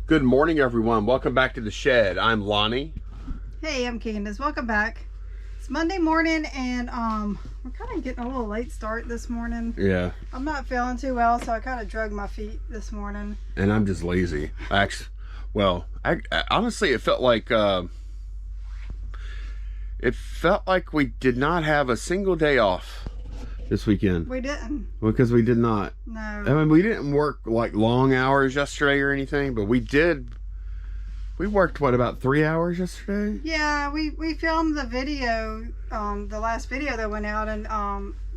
Good morning, everyone. Welcome back to the shed. I'm Lonnie. Hey, I'm Candice. Welcome back. It's Monday morning, and we're kind of getting a little late start this morning. Yeah. I'm not feeling too well, so I kind of drugged my feet this morning. And I'm just lazy. Actually, well, I honestly, it felt like we did not have a single day off this weekend. We didn't. Because we did not. No. I mean, we didn't work like long hours yesterday or anything, but we did. We worked, what, about 3 hours yesterday? Yeah, we filmed the video, the last video that went out, and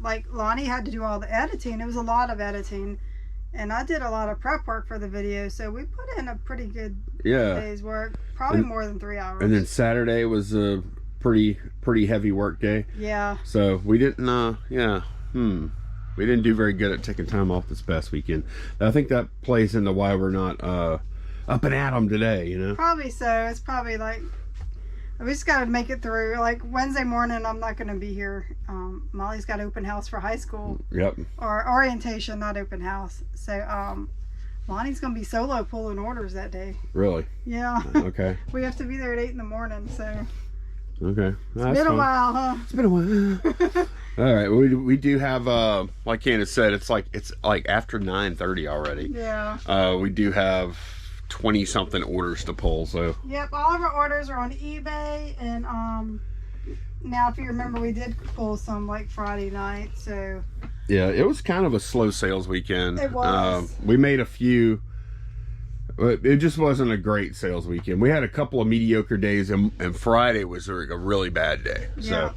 like Lonnie had to do all the editing. It was a lot of editing, and I did a lot of prep work for the video, so we put in a pretty good day's work, probably more than 3 hours. And then Saturday was a pretty heavy work day. Yeah. So we didn't, we didn't do very good at taking time off this past weekend. I think that plays into why we're not up and at 'em today, you know? Probably so. It's probably like, we just got to make it through. Like Wednesday morning, I'm not going to be here. Molly's got open house for high school. Yep. Or orientation, not open house. So Lonnie's going to be solo pulling orders that day. Really? Yeah. Okay. We have to be there at 8 in the morning, so. Okay. It's been a while, huh? It's been a while. All right. We do have, like Candice said, it's like after 9:30 already. Yeah. We do have 20-something orders to pull, so. Yep, all of our orders are on eBay, and now if you remember, we did pull some like Friday night, so. Yeah, it was kind of a slow sales weekend. It was. We made a few. It just wasn't a great sales weekend. We had a couple of mediocre days, and Friday was a really bad day. Yeah.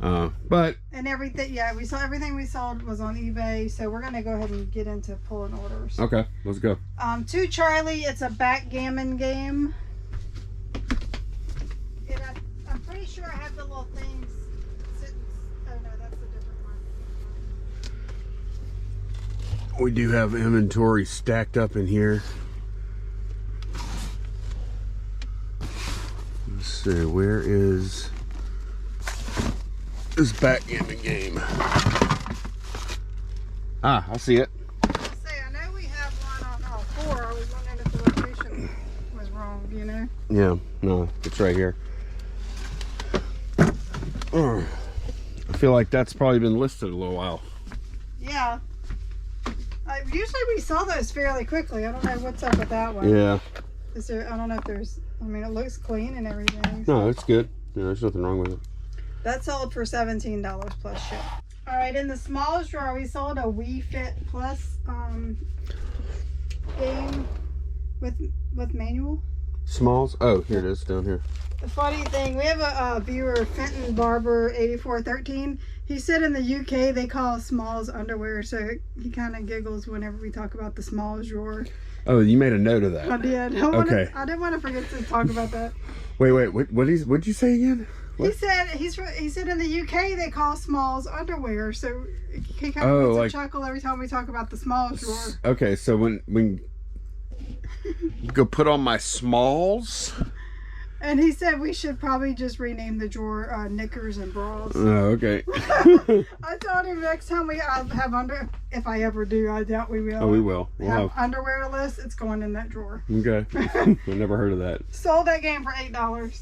So, but. And everything, yeah, everything we sold was on eBay, so we're gonna go ahead and get into pulling orders. Okay, let's go. To Charlie, it's a backgammon game. And I'm pretty sure I have the little things sitting. Oh no, that's a different one. We do have inventory stacked up in here. Let's see, where is this backgammon game? Ah, I see it. I know we have one on all 4. I was wondering if the location was wrong, you know? Yeah, no, it's right here. I feel like that's probably been listed a little while. Yeah. Usually we sell those fairly quickly. I don't know what's up with that one. Yeah. Is there? I don't know if there's. I mean, it looks clean and everything. So. No, it's good. Yeah, there's nothing wrong with it. That sold for $17 plus ship. All right, in the smallest drawer, we sold a Wii Fit Plus game with manual. Smalls? Oh, here it is down here. The funny thing, we have a viewer, Fenton Barber 8413. He said in the UK they call Smalls underwear, so he kind of giggles whenever we talk about the smallest drawer. Oh, you made a note of that. I did. I didn't want to forget to talk about that. Wait, what'd you say again? What? He said in the UK they call Smalls underwear, so he kind of gets a chuckle every time we talk about the smallest drawer. Okay, so when you go put on my Smalls. And he said we should probably just rename the drawer knickers and bras. Oh, okay. I told him next time I'll have if I ever do, I doubt we will. Oh, we will. We'll have underwear list. It's going in that drawer. Okay. I've never heard of that. Sold that game for $8.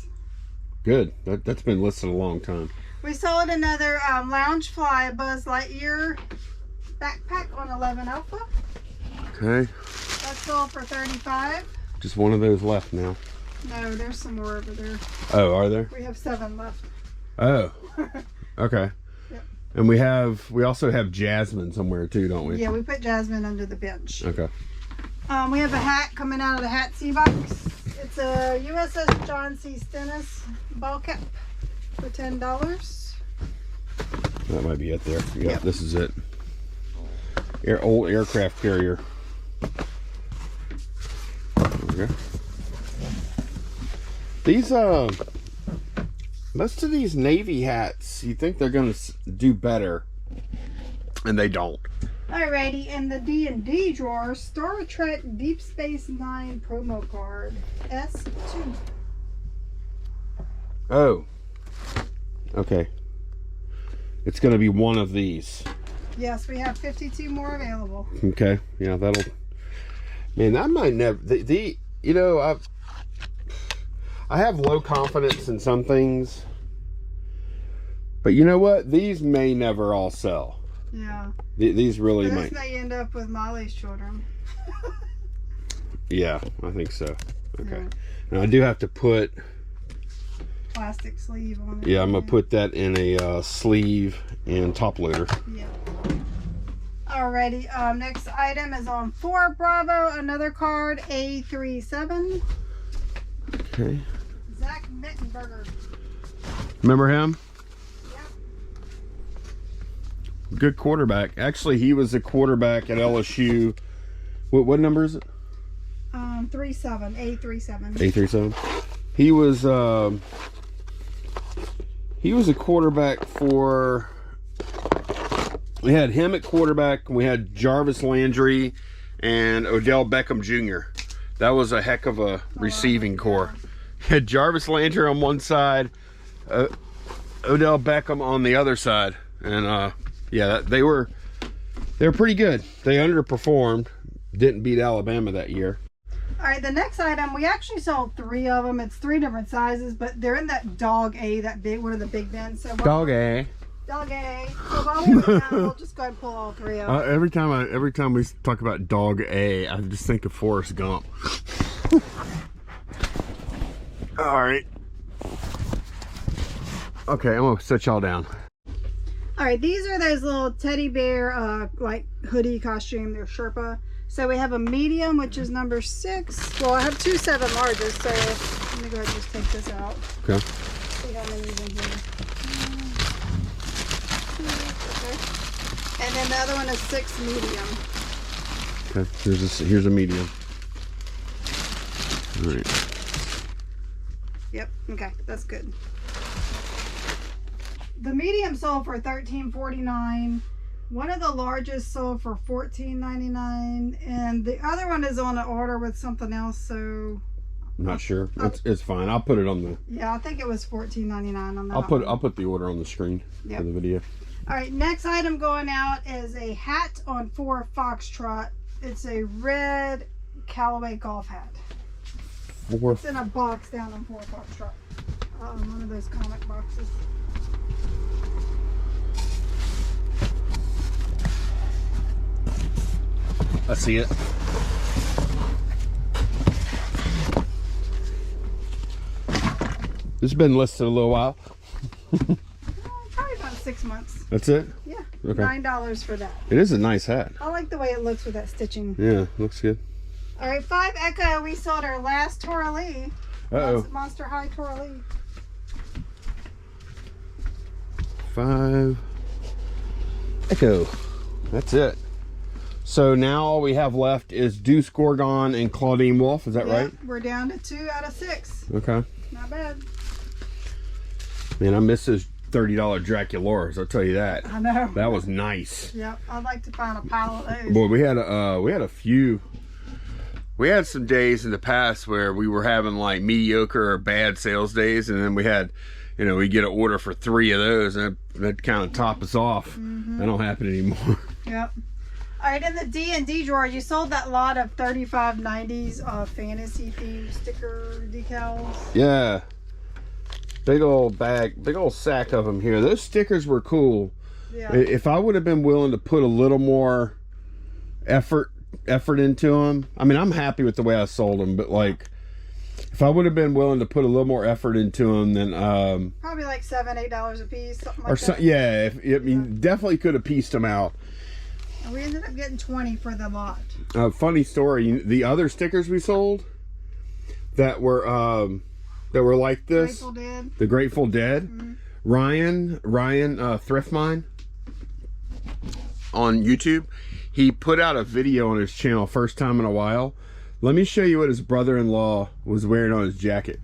Good. That's been listed a long time. We sold another Lounge Fly Buzz Lightyear backpack on 11 Alpha. Okay. That sold for $35. Just one of those left now. No, there's some more over there. Oh, are there? We have 7 left. Oh. Okay. Yep. And we also have Jasmine somewhere too, don't we? Yeah, we put Jasmine under the bench. Okay. We have a hat coming out of the hat C box. It's a USS John C Stennis ball cap for $10. That might be it there. Yep. This is it. Old aircraft carrier. Okay. These most of these Navy hats, you think they're gonna do better, and they don't. Alrighty, in the D&D drawer, Star Trek Deep Space Nine promo card, S2. Oh. Okay. It's gonna be one of these. Yes, we have 52 more available. Okay. Yeah, that'll. Man, I might never. you know, I have low confidence in some things, but you know what? These may never all sell. Yeah. These really This might. may end up with Molly's children. Yeah, I think so. Okay. Yeah. Now I do have to put. Plastic sleeve on it. Yeah, I'm gonna put that in a sleeve and top loader. Yeah. Alrighty. Next item is on 4 Bravo. Another card, A37. Okay. Zach Mittenberger. Remember him? Yep. Good quarterback. Actually, he was a quarterback at LSU. What number is it? 37. A37. A37. He was a quarterback for. We had him at quarterback. We had Jarvis Landry and Odell Beckham Jr. That was a heck of a receiving core. Had Jarvis Landry on one side, Odell Beckham on the other side, and yeah, they were pretty good. They underperformed, didn't beat Alabama that year. All right, the next item, we actually sold 3 of them. It's 3 different sizes, but they're in that dog A, that big one of the big bins. So Dog A. Dog A. So while we're down, we'll just go ahead and pull all 3 of them. Every time we talk about Dog A, I just think of Forrest Gump. All right. Okay, I'm gonna set y'all down. All right, these are those little teddy bear like hoodie costume. They're Sherpa. So we have a medium, which is number 6. Well, I have 2 7 larges, so let me go ahead and just take this out. Okay. See how many is in here. Okay. And then the other one is 6 medium. Okay, here's a medium. All right. Yep, okay, that's good. The medium sold for $13.49. One of the largest sold for $14.99, and the other one is on an order with something else, so I'm not sure. It's fine. I'll put it on the. yeah, I think it was $14.99 on that. I'll put the order on the screen for the video. All right, next item going out is a hat on 4 Foxtrot. It's a red Callaway golf hat. It's in a box down on 4 Foxtrot. One of those comic boxes. I see it. This has been listed a little while. Probably about 6 months. That's it? Yeah. Okay. $9 for that. It is a nice hat. I like the way it looks with that stitching. Yeah, looks good. All right, 5 Echo. We sold our last Toralei. Uh-oh. Monster High Toralei. 5 Echo. That's it. So now all we have left is Deuce Gorgon and Claudine Wolf. Is that right? We're down to 2 out of 6. Okay. Not bad. Man, I miss those $30 Draculars. I'll tell you that. I know. That was nice. Yep. I'd like to find a pile of those. Boy, we had a few. We had some days in the past where we were having like mediocre or bad sales days, and then we had, you know, we get an order for 3 of those, and that kind of top us off. That don't happen anymore. Yep. All right, in the D&D drawer, you sold that lot of 3590s fantasy themed sticker decals. Yeah. Big old bag, big old sack of them here. Those stickers were cool. Yeah. If I would have been willing to put a little more effort into them, I mean, I'm happy with the way I sold them, but like, if I would have been willing to put a little more effort into them, then probably like $7-8 a piece, something like or that. yeah, I mean, definitely could have pieced them out. And we ended up getting 20 for the lot. Funny story: the other stickers we sold that were like this, Grateful Dead. the Grateful Dead. Ryan, Thrift Mine on YouTube. He put out a video on his channel, first time in a while. Let me show you what his brother-in-law was wearing on his jacket.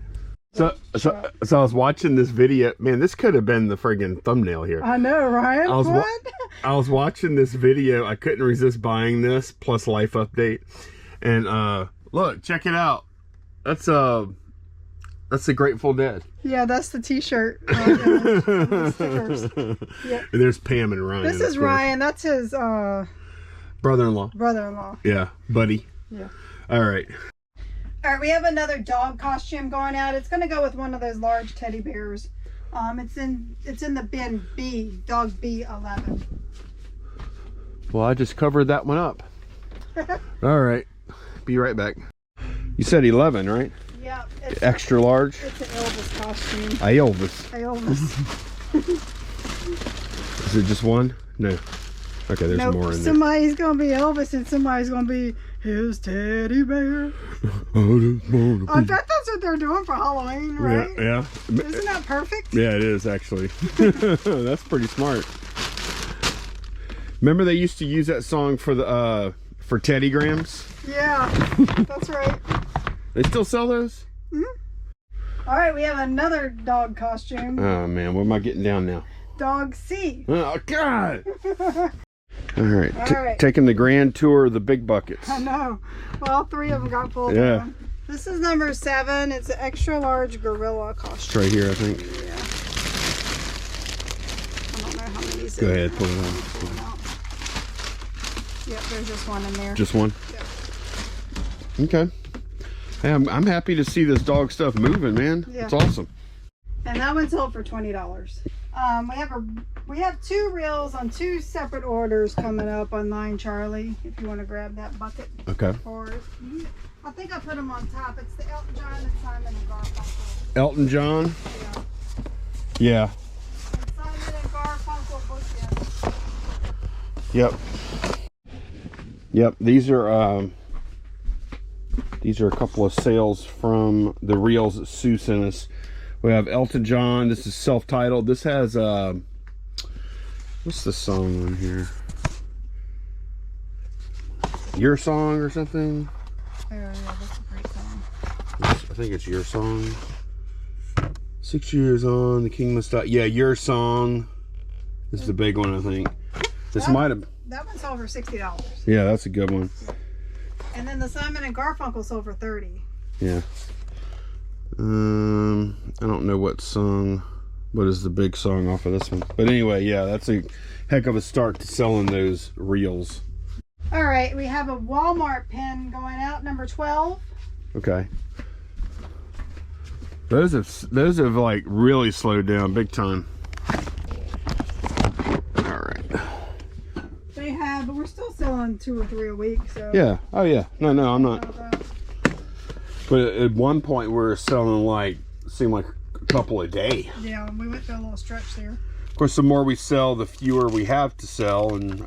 So I was watching this video. Man, this could have been the friggin' thumbnail here. I know, Ryan. I was watching this video. I couldn't resist buying this, plus life update. And look, check it out. That's the Grateful Dead. Yeah, that's the t-shirt. Stickers. Yep. And there's Pam and Ryan. This is Ryan. That's his brother-in-law. brother-in-law. Yeah, buddy. Yeah. All right. All right, we have another dog costume going out. It's going to go with one of those large teddy bears. It's in the bin B, dog B11. Well, I just covered that one up. All right, be right back. You said 11, right? Yeah. Extra large? It's an Elvis costume. Elvis. Elvis. Is it just one? No. Okay, there's more in there. Somebody's going to be Elvis and somebody's going to be his teddy bear. I bet that's what they're doing for Halloween, right? Yeah. Isn't that perfect? Yeah, it is actually. That's pretty smart. Remember they used to use that song for the for Teddy Grams? Yeah, that's right. They still sell those? Mm-hmm. All right, we have another dog costume. Oh man, what am I getting down now? Dog C. Oh God! All right, taking the grand tour of the big buckets. I know. Well, all three of them got pulled down. This is number 7. It's an extra large gorilla costume. It's right here, I think. Yeah. I don't know how many is Go ahead, pull it out. Yep, there's just one in there. Just one? Yep. Okay. Hey, I'm happy to see this dog stuff moving, man. Yeah. It's awesome. And that one sold for $20. We have 2 reels on 2 separate orders coming up on 9 Charlie. If you want to grab that bucket. Okay. I think I put them on top. It's the Elton John and Simon and Garfunkel. Elton John? Yeah. And Simon and Garfunkel bookends. Yep. These are a couple of sales from the reels that Sue sent us. We have Elton John. This is self-titled. This has what's the song on here? Your Song or something? Oh yeah, that's a great song. I think it's Your Song. 6 years on, the king must die. Yeah, Your Song is the big one, I think. This might have. That one sold for $60. Yeah, that's a good one. And then the Simon and Garfunkel sold for $30. Yeah. I don't know what is the big song off of this one. But anyway, yeah, that's a heck of a start to selling those reels. All right, we have a Walmart pen going out, number 12. Okay. Those have like really slowed down big time. All right. They have, but we're still selling 2 or 3 a week. So. Yeah. Oh yeah. No, I'm not. But at one point we were selling seemed like a couple a day. Yeah, we went through a little stretch there. Of course, the more we sell, the fewer we have to sell, and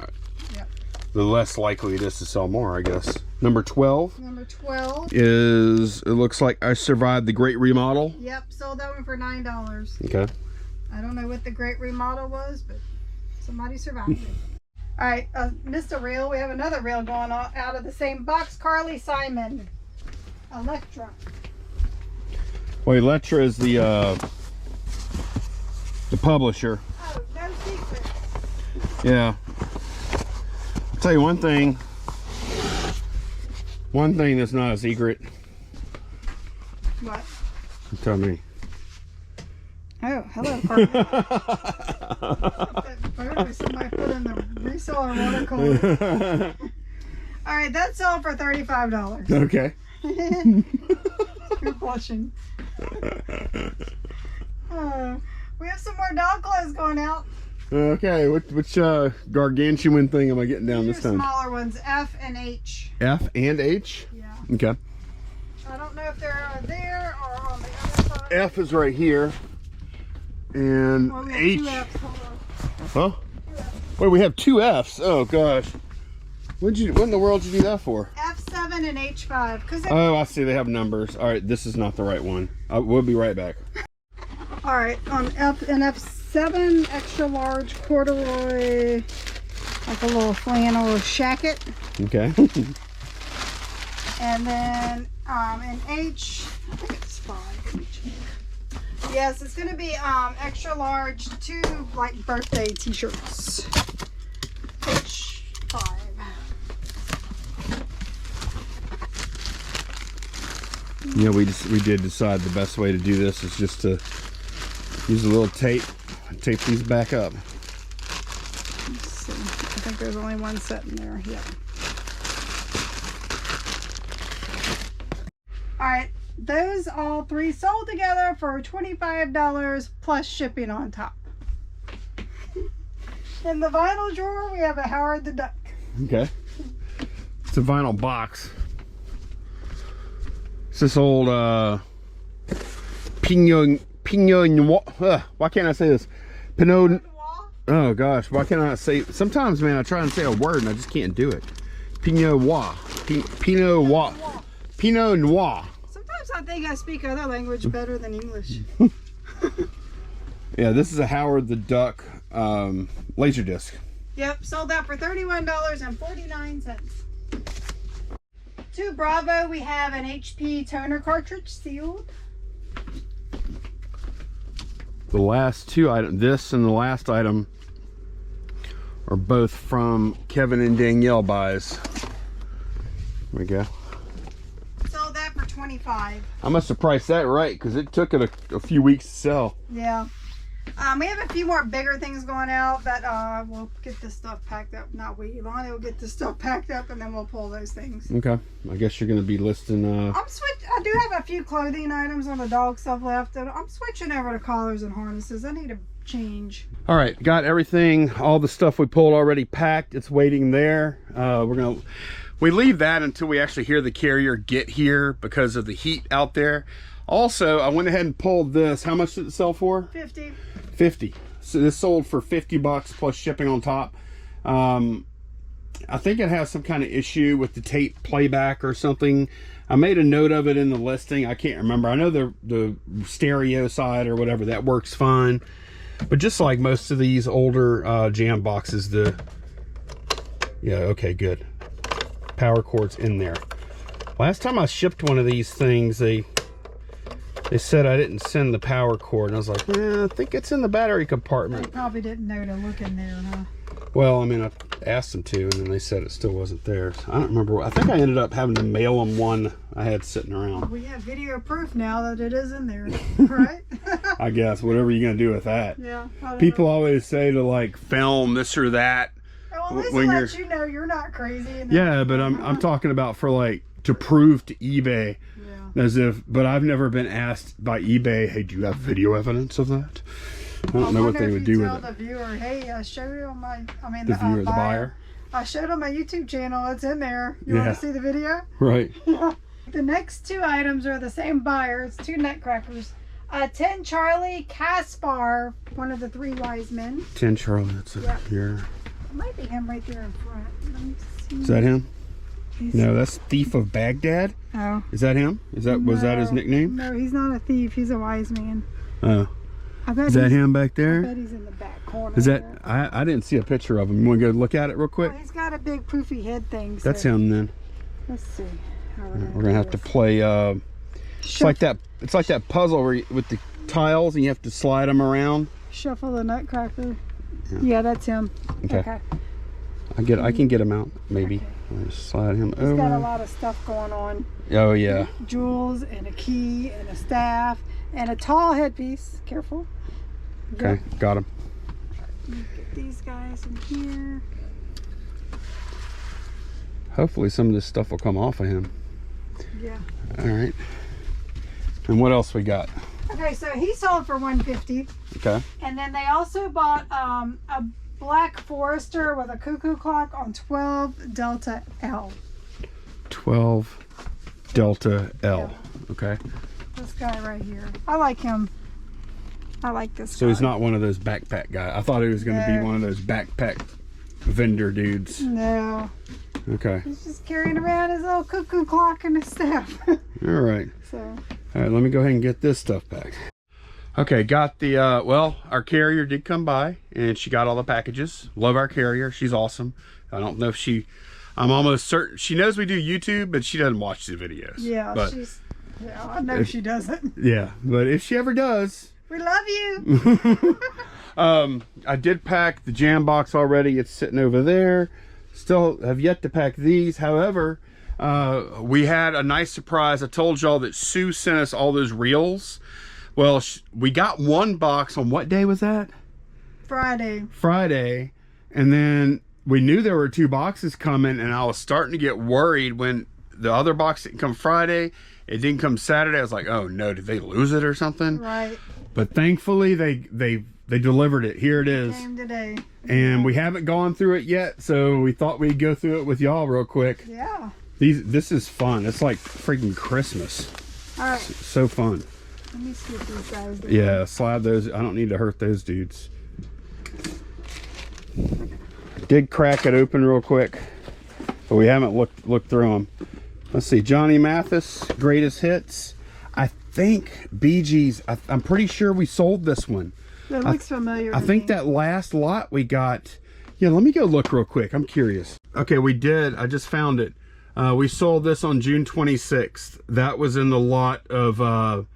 the less likely it is to sell more, I guess. Number 12. Number 12 is, it looks like I Survived the Great Remodel. Yep, sold that one for $9. Okay. I don't know what the Great Remodel was, but somebody survived it. All right, missed a reel. We have another reel going on out of the same box. Carly Simon. Electra. Well, Electra is the publisher. Oh, no secret. Yeah. I'll tell you one thing that's not a secret. What? Tell me. Oh, hello, Carly. That photo somebody put in the reseller water cooler. All right, that sold for $35. Okay. You're blushing. We have some more dog clothes going out. Okay, which gargantuan thing am I getting down this time? Smaller ones, F and H. F and H? Yeah. Okay. I don't know if they're there or on the other side. F is right here. And well, we have H. 2 F's. Hold on. Huh? 2 F's. Wait, we have 2 F's. Oh gosh. What in the world did you do that for? F7 and H5. Oh, I see. They have numbers. All right, this is not the right one. We'll be right back. All right, on F7, extra large corduroy, like a little flannel shacket. Okay. And then in H, I think it's 5. Yes, it's going to be extra large, 2 like birthday t-shirts. H5. Yeah, we did decide the best way to do this is just to use a little tape and tape these back up. Let's see. I think there's only one set in there. Yeah. All right, those all three sold together for $25 plus shipping on top. In the vinyl drawer, we have a Howard the Duck. Okay. It's a vinyl box. It's this old Pinot Noir. Why can't I say this? Pinot. Oh gosh, why can't I say? Sometimes, man, I try and say a word and I just can't do it. Pinot Noir. Pinot Noir. Pinot Noir. Sometimes I think I speak other language better than English. Yeah, this is a Howard the Duck laser disc. Yep, sold out for $31.49. To Bravo, we have an HP toner cartridge sealed. The last two items, this and the last item, are both from Kevin and Danielle buys. There we go. Sold that for $25. I must have priced that right because it took it a few weeks to sell. Yeah. We have a few more bigger things going out, but we'll get this stuff packed up. Not we, Lonnie will get this stuff packed up and then we'll pull those things. Okay. I guess you're going to be listing... I do have a few clothing items on the dog stuff left. And I'm switching over to collars and harnesses. I need to change. All right. Got everything, all the stuff we pulled already packed. It's waiting there. We leave that until we actually hear the carrier get here because of the heat out there. Also, I went ahead and pulled this. How much did it sell for? 50. 50. So this sold for $50 plus shipping on top. I think it has some kind of issue with the tape playback or something. I made a note of it in the listing. I can't remember. I know the stereo side or whatever, that works fine. But just like most of these older jam boxes, yeah, okay, good. Power cord's in there. Last time I shipped one of these things, they said I didn't send the power cord, and I was like, I think it's in the battery compartment. They probably didn't know to look in there, huh? Well, I mean, I asked them to, and then they said it still wasn't there. So I don't remember. I think I ended up having to mail them one I had sitting around. We have video proof now that it is in there, right? I guess, whatever you're going to do with that. Yeah. People always say to, like, film this or that. Well, at least let you know you're not crazy. Yeah, but I'm talking about for, like, to prove to eBay. As if, but I've never been asked by eBay, hey, do you have video evidence of that? I don't know what they would do with it. The viewer, hey, I showed you on my, the buyer. I showed on my YouTube channel, it's in there. You want to see the video? Right. Yeah. The next two items are the same buyer. It's two Nutcrackers. 10 Charlie Caspar, one of the three wise men. 10 Charlie, that's it here. It might be him right there in front. Let me see. Is that him? No, that's Thief of Baghdad. Oh. Is that him? Was that his nickname? No, he's not a thief. He's a wise man. Oh. Is that him back there? I bet he's in the back corner. Is that? I didn't see a picture of him. You want to go look at it real quick? Oh, he's got a big poofy head thing. So. That's him then. Let's see. We're gonna have to play. It's like that. It's like that puzzle where with the tiles and you have to slide them around. Shuffle the Nutcracker. Yeah, that's him. Okay. I can get him out maybe. Okay. Just slide him over. He's got a lot of stuff going on. Oh yeah. Jewels and a key and a staff and a tall headpiece. Careful. Okay, got him. Get these guys in here. Hopefully some of this stuff will come off of him. Yeah. All right. And what else we got? Okay, so he sold for $150. Okay. And then they also bought a Black Forester with a cuckoo clock on 12 Delta L. 12 Delta L. Yeah. Okay. This guy right here. I like him. I like this guy. So he's not one of those backpack guys. I thought he was going to be one of those backpack vendor dudes. No. Okay. He's just carrying around his little cuckoo clock and his staff. All right. So. All right, let me go ahead and get this stuff back. Okay, got the, well, our carrier did come by and she got all the packages. Love our carrier. She's awesome. I don't know if I'm almost certain she knows we do YouTube, but she doesn't watch the videos. Yeah, but I know she doesn't. Yeah, but if she ever does, we love you. I did pack the jam box already. It's sitting over there. Still have yet to pack these. However, we had a nice surprise. I told y'all that Sue sent us all those reels. Well, we got one box on what day was that? Friday. And then we knew there were 2 boxes coming, and I was starting to get worried when the other box didn't come Friday It didn't come Saturday. I was like, oh no, did they lose it or something? Right. But thankfully they delivered it. Here it is. Came today. And we haven't gone through it yet, so we thought we'd go through it with y'all real quick. Yeah. This is fun. It's like freaking Christmas. All right. It's so fun. Let me see if these guys do. Yeah, slide those. I don't need to hurt those dudes. Did crack it open real quick, but we haven't looked through them. Let's see. Johnny Mathis, greatest hits. I think Bee Gees. I'm pretty sure we sold this one. That looks familiar. I think that last lot we got. Yeah, let me go look real quick. I'm curious. Okay, we did. I just found it. We sold this on June 26th. That was in the lot of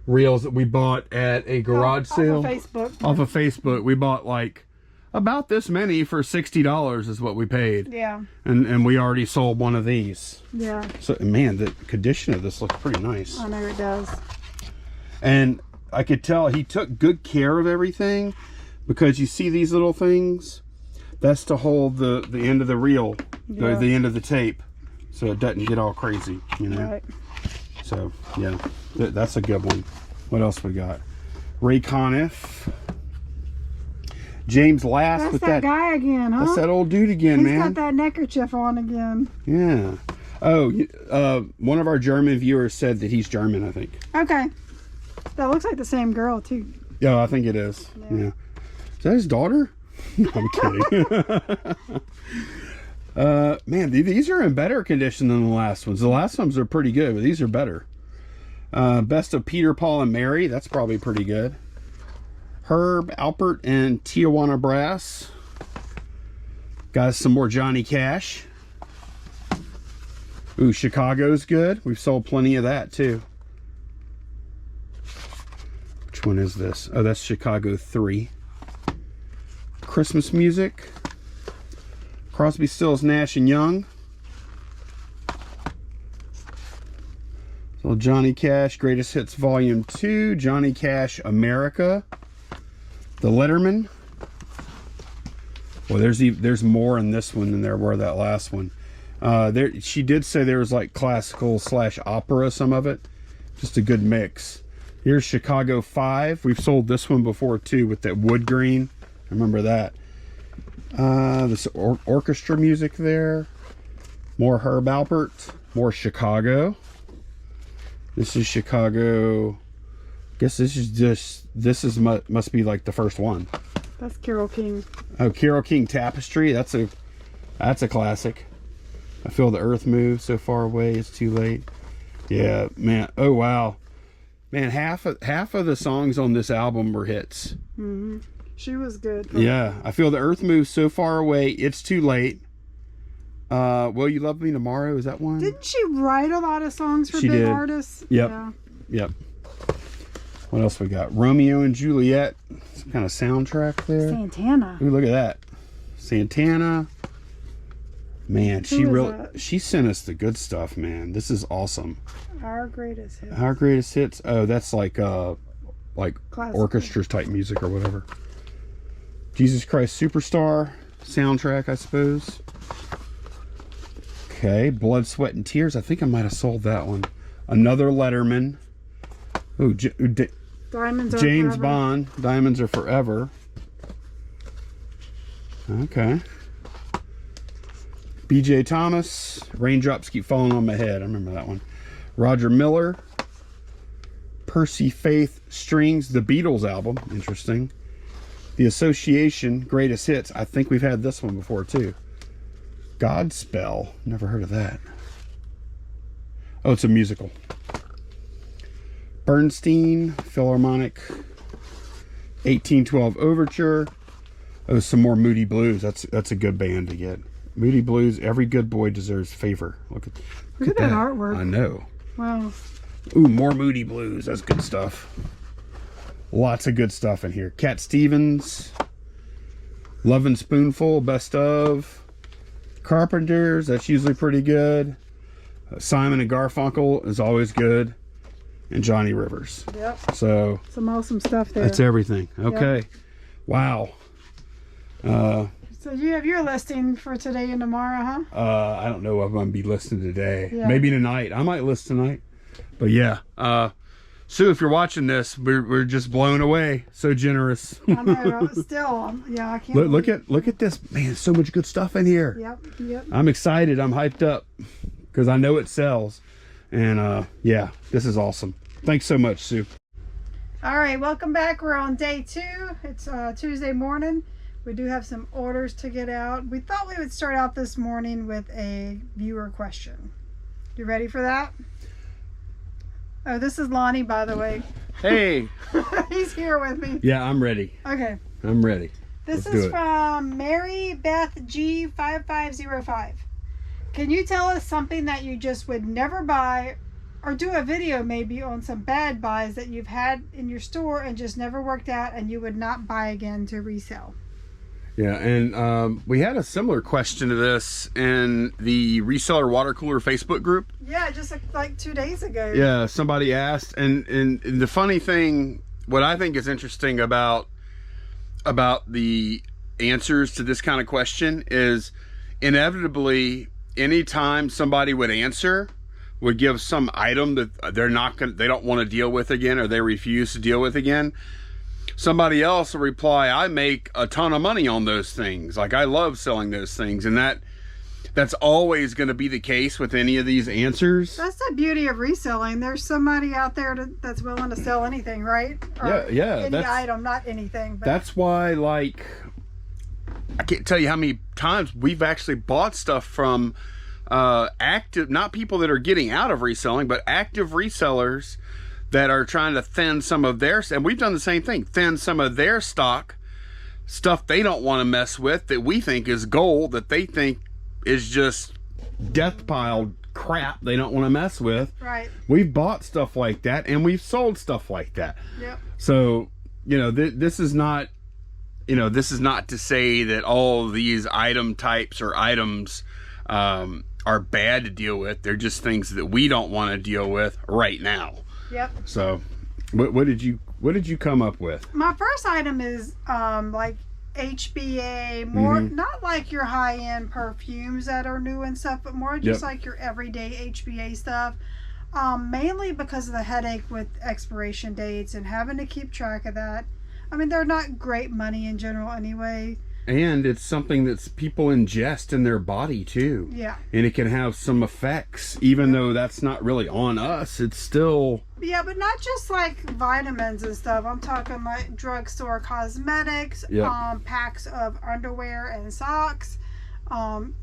reels that we bought at a garage sale. Off of Facebook. Off of Facebook. We bought like about this many for $60 is what we paid. Yeah. And we already sold one of these. Yeah. So man, the condition of this looks pretty nice. I know it does. And I could tell he took good care of everything, because you see these little things? That's to hold the end of the reel, Yeah. the end of the tape, so it doesn't get all crazy, you know? Right. So, yeah, that's a good one. What else we got? Ray Conniff. James Last That's with that guy again, huh? That's that old dude again, He's man. got that neckerchief on again. Yeah. Oh, one of our German viewers said that he's German, I think. Okay. That looks like the same girl, too. Yeah, I think it is. Yeah. Is that his daughter? No, I'm kidding. Man, these are in better condition than the last ones. The last ones are pretty good, but these are better. Best of Peter, Paul, and Mary. That's probably pretty good. Herb, Alpert, and Tijuana Brass. Got some more Johnny Cash. Ooh, Chicago's good. We've sold plenty of that, too. Which one is this? Oh, that's Chicago 3. Christmas music. Crosby, Stills, Nash and Young. So Johnny Cash, Greatest Hits Volume 2. Johnny Cash America. The Letterman. Well, there's more in this one than there were that last one. She did say there was like classical / opera, some of it. Just a good mix. Here's Chicago 5. We've sold this one before too, with that wood green. I remember that. This orchestra music there. More Herb Alpert. More Chicago. This is Chicago. Guess must be like the first one. That's Carole King. Oh, Carole King Tapestry. That's a classic. I feel the earth move so far away. It's too late. Yeah, man. Oh wow, man. Half of the songs on this album were hits. Mm-hmm. She was good. Yeah, I feel the earth moves so far away. It's too late. Will You Love Me Tomorrow? Is that one? Didn't she write a lot of songs for She big did. artists? Yep. Yeah. Yep. What else we got? Romeo and Juliet. Some kind of soundtrack there. Santana. Ooh, look at that. Santana. Man, she sent us the good stuff, man. This is awesome. Our greatest hits. Our greatest hits. Oh, that's like Classical. orchestra type music or whatever. Jesus Christ Superstar soundtrack, I suppose. Okay, Blood, Sweat, and Tears. I think I might have sold that one. Another Letterman. Oh, Diamonds Are James Forever. Bond. Diamonds Are Forever. Okay. B.J. Thomas. Raindrops Keep Falling on My Head. I remember that one. Roger Miller. Percy Faith Strings. The Beatles album. Interesting. The Association. Greatest Hits. I think we've had this one before too. Godspell. Never heard of that. Oh, it's a musical. Bernstein. Philharmonic. 1812 Overture. Oh, some more Moody Blues. That's a good band to get. Moody Blues. Every good boy deserves favor. Look at that artwork. I know. Wow. Ooh, more Moody Blues. That's good stuff. Lots of good stuff in here. Cat Stevens. Lovin' Spoonful. Best of. Carpenters. That's usually pretty good. Simon and Garfunkel is always good. And Johnny Rivers. Yep. So some awesome stuff there. that's everything. Okay. Yep. Wow. So you have your listing for today and tomorrow, huh? I don't know if I'm going to be listing today. Yeah. Maybe tonight. I might list tonight. But yeah, Sue, if you're watching this, we're just blown away. So generous. I know. Still, yeah, I can't. Look at this, man. So much good stuff in here. Yep. I'm excited. I'm hyped up because I know it sells, and yeah, this is awesome. Thanks so much, Sue. All right, welcome back. We're on day 2. It's Tuesday morning. We do have some orders to get out. We thought we would start out this morning with a viewer question. You ready for that? Oh, this is Lonnie, by the way. Hey. He's here with me. Yeah, I'm ready. Okay. I'm ready. This Let's is do it. from Mary Beth G 5505. Can you tell us something that you just would never buy, or do a video maybe on some bad buys that you've had in your store and just never worked out and you would not buy again to resell? Yeah, and we had a similar question to this in the Reseller Water Cooler Facebook group. Yeah, just like 2 days ago. Yeah, somebody asked, and the funny thing, what I think is interesting about the answers to this kind of question is inevitably anytime somebody would answer, would give some item that they don't want to deal with again, or they refuse to deal with again, somebody else will reply, I make a ton of money on those things. Like, I love selling those things. And that's always going to be the case with any of these answers. That's the beauty of reselling. There's somebody out there that's willing to sell anything, right? Or yeah. Any item, not anything. But that's why, like, I can't tell you how many times we've actually bought stuff from active, not people that are getting out of reselling, but active resellers that are trying to thin some of their, and we've done the same thing, thin some of their stuff they don't want to mess with, that we think is gold, that they think is just death pile crap they don't want to mess with. Right. We've bought stuff like that, and we've sold stuff like that. Yep. So, this is not, this is not to say that all these item types or items are bad to deal with. They're just things that we don't want to deal with right now. Yep. So, what did you come up with? My first item is like HBA, more not like your high-end perfumes that are new and stuff, but more just like your everyday HBA stuff. Mainly because of the headache with expiration dates and having to keep track of that. I mean, they're not great money in general anyway. And it's something that people ingest in their body too. Yeah. And it can have some effects, even though that's not really on us. It's still... Yeah, but not just like vitamins and stuff. I'm talking like drugstore cosmetics, packs of underwear and socks,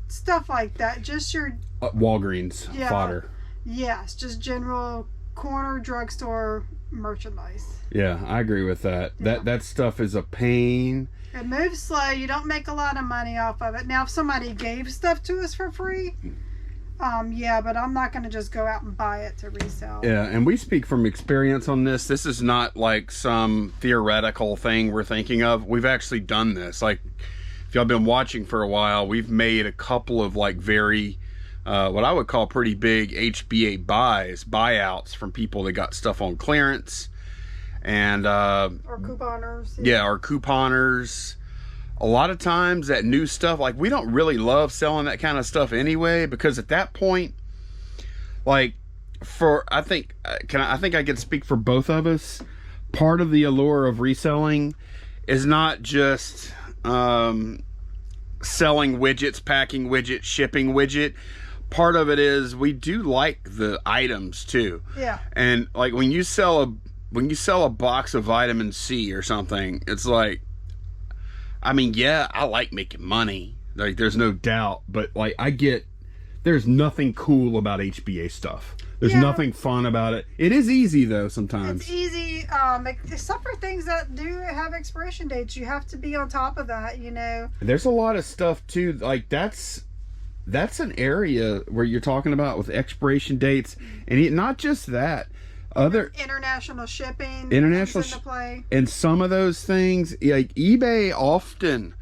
stuff like that. Just your... Walgreens fodder. Yes, just general corner drugstore merchandise. Yeah, I agree with that. Yeah. That stuff is a pain. It moves slow. You don't make a lot of money off of it. Now, if somebody gave stuff to us for free, yeah, but I'm not going to just go out and buy it to resell. Yeah, and we speak from experience on this. This is not like some theoretical thing we're thinking of. We've actually done this. Like, if y'all been watching for a while, we've made a couple of like very, what I would call pretty big HBA buyouts from people that got stuff on clearance. And or couponers. Yeah, or couponers. A lot of times that new stuff, like, we don't really love selling that kind of stuff anyway, because at that point, like, I think I can speak for both of us. Part of the allure of reselling is not just selling widgets, packing widget, shipping widget. Part of it is we do like the items too. Yeah. And like when you sell a box of vitamin C or something, it's like, I mean, yeah, I like making money. Like, there's no doubt. But, like, there's nothing cool about HBA stuff. There's nothing fun about it. It is easy, though, sometimes. It's easy, except for things that do have expiration dates. You have to be on top of that, There's a lot of stuff, too. Like, that's an area where you're talking about with expiration dates. And not just that. Other international shipping, international into play. And some of those things, like eBay often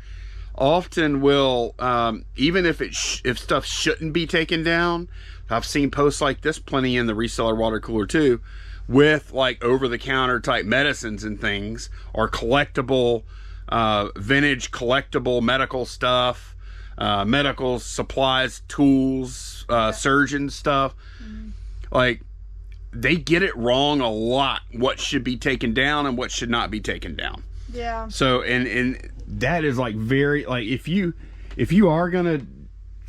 will, even if stuff shouldn't be taken down. I've seen posts like this plenty in the reseller water cooler too, with like over-the-counter type medicines and things, or collectible, vintage collectible medical stuff, medical supplies, tools, surgeon stuff. Like, they get it wrong a lot, what should be taken down and what should not be taken down. Yeah. So, and that is like very, like, if you are gonna,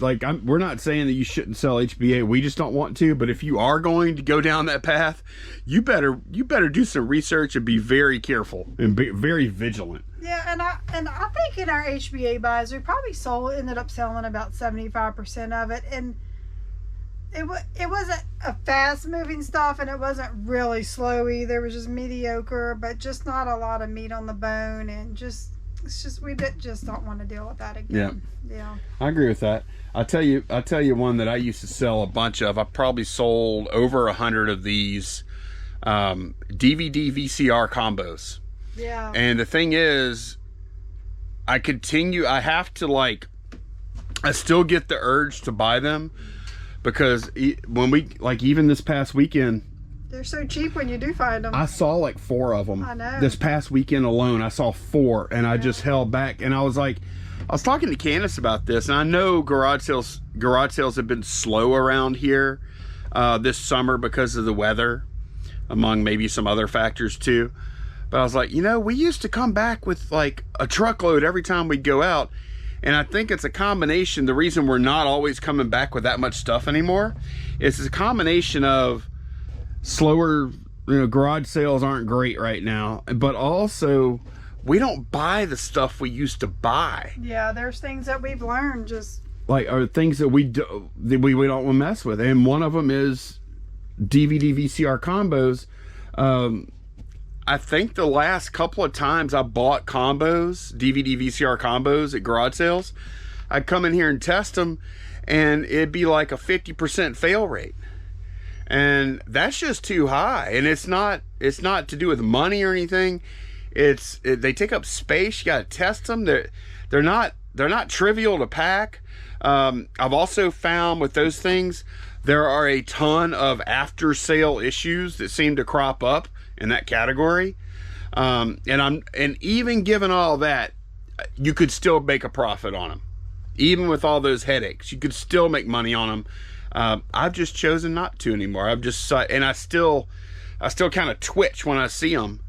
like, we're not saying that you shouldn't sell HBA, we just don't want to, but if you are going to go down that path, you better do some research and be very careful and be very vigilant. Yeah, and I think in our HBA buys, we probably ended up selling about 75% of it, and it wasn't a fast moving stuff, and it wasn't really slow either. It was just mediocre, but just not a lot of meat on the bone, and we just don't want to deal with that again. Yeah. I agree with that. I'll tell you one that I used to sell a bunch of. I probably sold over 100 of these DVD VCR combos. Yeah. And the thing is, I have to, like, I still get the urge to buy them, because when we, like, even this past weekend, they're so cheap when you do find them. I saw like 4 of them. I know. This past weekend alone, I saw 4, and I just held back. And I was talking to Candice about this, and I know garage sales have been slow around here this summer because of the weather, among maybe some other factors too. But I was like, we used to come back with like a truckload every time we'd go out. And I think it's a combination. The reason we're not always coming back with that much stuff anymore is a combination of slower, garage sales aren't great right now, but also we don't buy the stuff we used to buy. Yeah, there's things that we've learned, just like, are things that we don't want to mess with, and one of them is DVD VCR combos. I think the last couple of times I bought combos, DVD VCR combos at garage sales, I'd come in here and test them, and it'd be like a 50% fail rate. And that's just too high. And it's not to do with money or anything. They take up space. You got to test them. They're not trivial to pack. I've also found with those things, there are a ton of after sale issues that seem to crop up in that category. And even given all that, you could still make a profit on them. Even with all those headaches, you could still make money on them. I've just chosen not to anymore. And I still kind of twitch when I see them,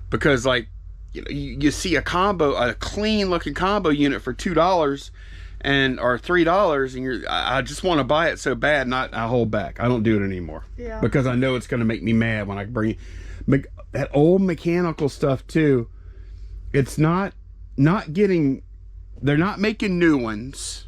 because, like, you see a clean looking combo unit for $2 or $3, and I just want to buy it so bad, and I hold back. I don't do it anymore. Yeah. Because I know it's going to make me mad when I bring that old mechanical stuff too. It's they're not making new ones.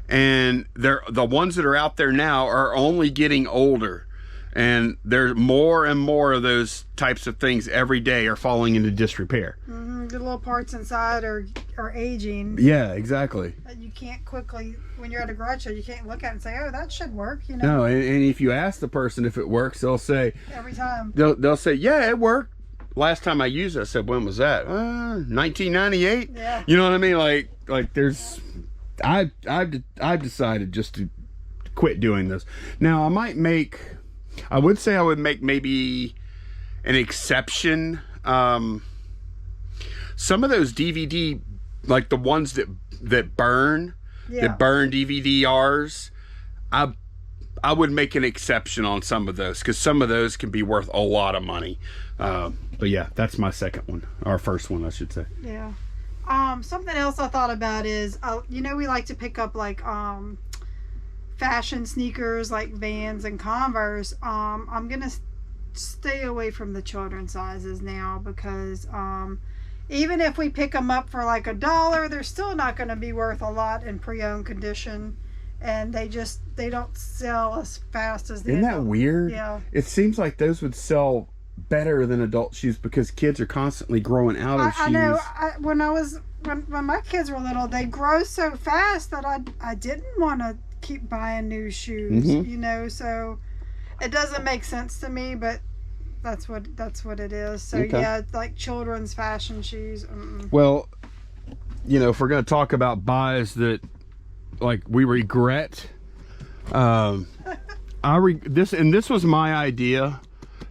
And the ones that are out there now are only getting older, and there's more and more of those types of things every day are falling into disrepair. Mm-hmm. The little parts inside are aging. Yeah, exactly. You can't quickly, when you're at a garage sale, you can't look at it and say, "Oh, that should work." No, and if you ask the person if it works, they'll say every time. They'll say, "Yeah, it worked. Last time I used it." I said, "When was that?" 1998. Yeah. You know what I mean? Like there's. I've decided just to quit doing this. Now I would say I would make maybe an exception. Some of those DVD, like the ones that burn DVDRs, I would make an exception on some of those, because some of those can be worth a lot of money. But yeah, that's my second one, or first one, I should say. Yeah. Something else I thought about is, we like to pick up like fashion sneakers like Vans and Converse. I'm gonna stay away from the children's sizes now, because even if we pick them up for like $1, they're still not going to be worth a lot in pre-owned condition, and they don't sell as fast as the Isn't that weird? Yeah. It seems like those would sell better than adult shoes, because kids are constantly growing out of shoes. I know. When my kids were little, they grow so fast that I didn't want to keep buying new shoes. Mm-hmm. So it doesn't make sense to me, but that's what it is. So okay. Yeah, like children's fashion shoes. Well, if we're gonna talk about buys that like we regret, this was my idea.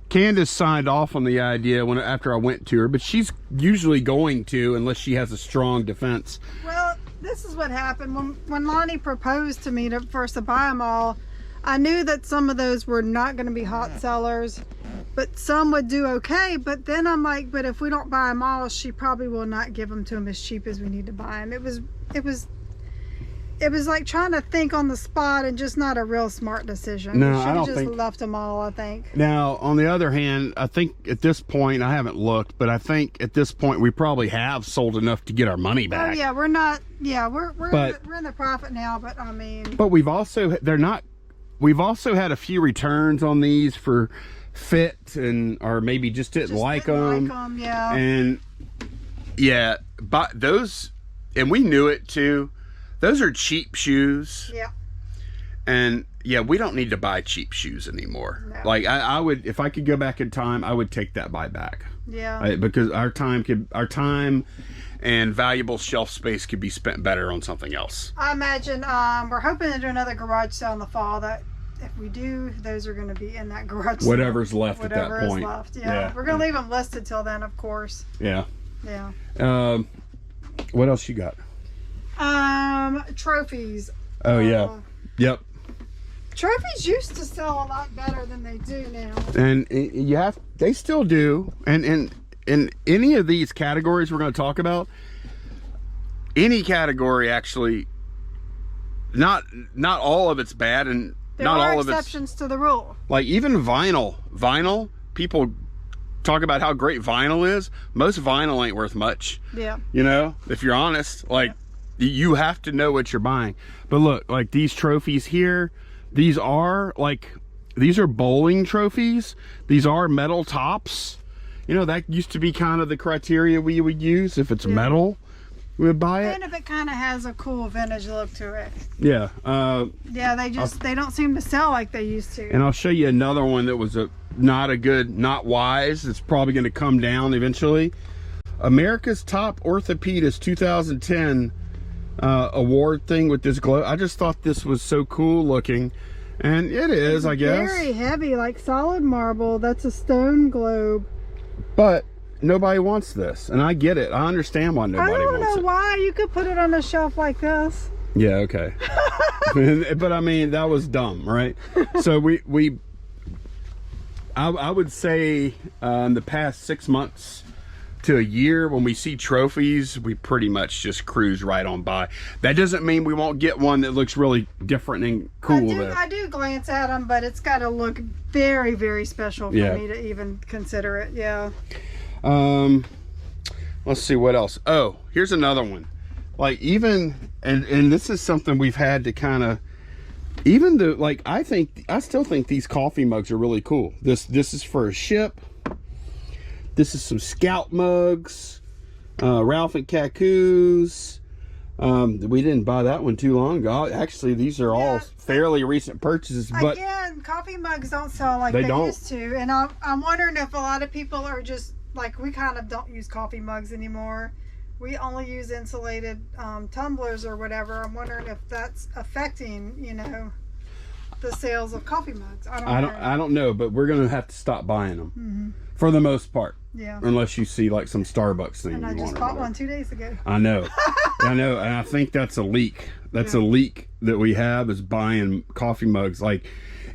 Candice signed off on the idea after I went to her, but she's usually going to, unless she has a strong defense. Well, this is what happened when Lonnie proposed to me to buy them all. I knew that some of those were not going to be hot sellers, but some would do okay. But then I'm like, but if we don't buy them all, she probably will not give them to him as cheap as we need to buy them. It was like trying to think on the spot and just not a real smart decision. No, we I don't just think left them all, I think. Now, on the other hand, I think at this point, I haven't looked, but I think at this point we probably have sold enough to get our money back. Oh yeah, we're not. Yeah, we're in the profit now, but I mean. But we've also We've also had a few returns on these for fit and or maybe just didn't like them. Yeah. And yeah, but those, and we knew it too. Those are cheap shoes. Yeah. And yeah, we don't need to buy cheap shoes anymore. No. Like I would, if I could go back in time, I would take that buy back. Yeah. Because our time and valuable shelf space could be spent better on something else. I imagine we're hoping to do another garage sale in the fall. That if we do, those are going to be in that garage sale. Whatever's left at that point. Whatever is left. Yeah. We're going to leave them listed till then, of course. Yeah. Yeah. What else you got? Trophies. Oh yeah. Yep. Trophies used to sell a lot better than they do now. And they still do. And in any of these categories we're going to talk about, any category actually, not all of it's bad, and there not are all of it's exceptions to the rule. Like even vinyl, people talk about how great vinyl is. Most vinyl ain't worth much. Yeah. You know, if you're honest, like you have to know what you're buying. But look, like these trophies here, these are bowling trophies. These are metal tops. You know, that used to be kind of the criteria we would use. If it's metal, we would buy it. And if it kind of has a cool vintage look to it. Yeah. Yeah, they don't seem to sell like they used to. And I'll show you another one that was not wise. It's probably going to come down eventually. America's Top Orthopedist 2010 award thing with this globe. I just thought this was so cool looking. And it is, I guess. Very heavy, like solid marble. That's a stone globe. But nobody wants this, and I get it. I understand why nobody wants it. I don't know why. You could put it on a shelf like this. Yeah, okay. But I mean, that was dumb, right? So I would say in the past 6 months to a year, when we see trophies, we pretty much just cruise right on by. That doesn't mean we won't get one that looks really different and cool. I do glance at them, but it's got to look very, very special for me to even consider it. Yeah. Let's see what else. Oh, here's another one. Like even, and this is something we've had to kind of, even though, like, I still think these coffee mugs are really cool. This is for a ship. This is some Scout mugs, Ralph and Kaku's. We didn't buy that one too long ago. Actually, these are all fairly recent purchases. But again, coffee mugs don't sell like they used to. And I'm wondering if a lot of people are just, like, we kind of don't use coffee mugs anymore. We only use insulated tumblers or whatever. I'm wondering if that's affecting, you know, the sales of coffee mugs. I don't know, but we're gonna have to stop buying them for the most part. Yeah. Unless you see like some Starbucks thing. And I just bought one 2 days ago. I know. I know, and I think that's a leak. That's a leak that we have, is buying coffee mugs. Like,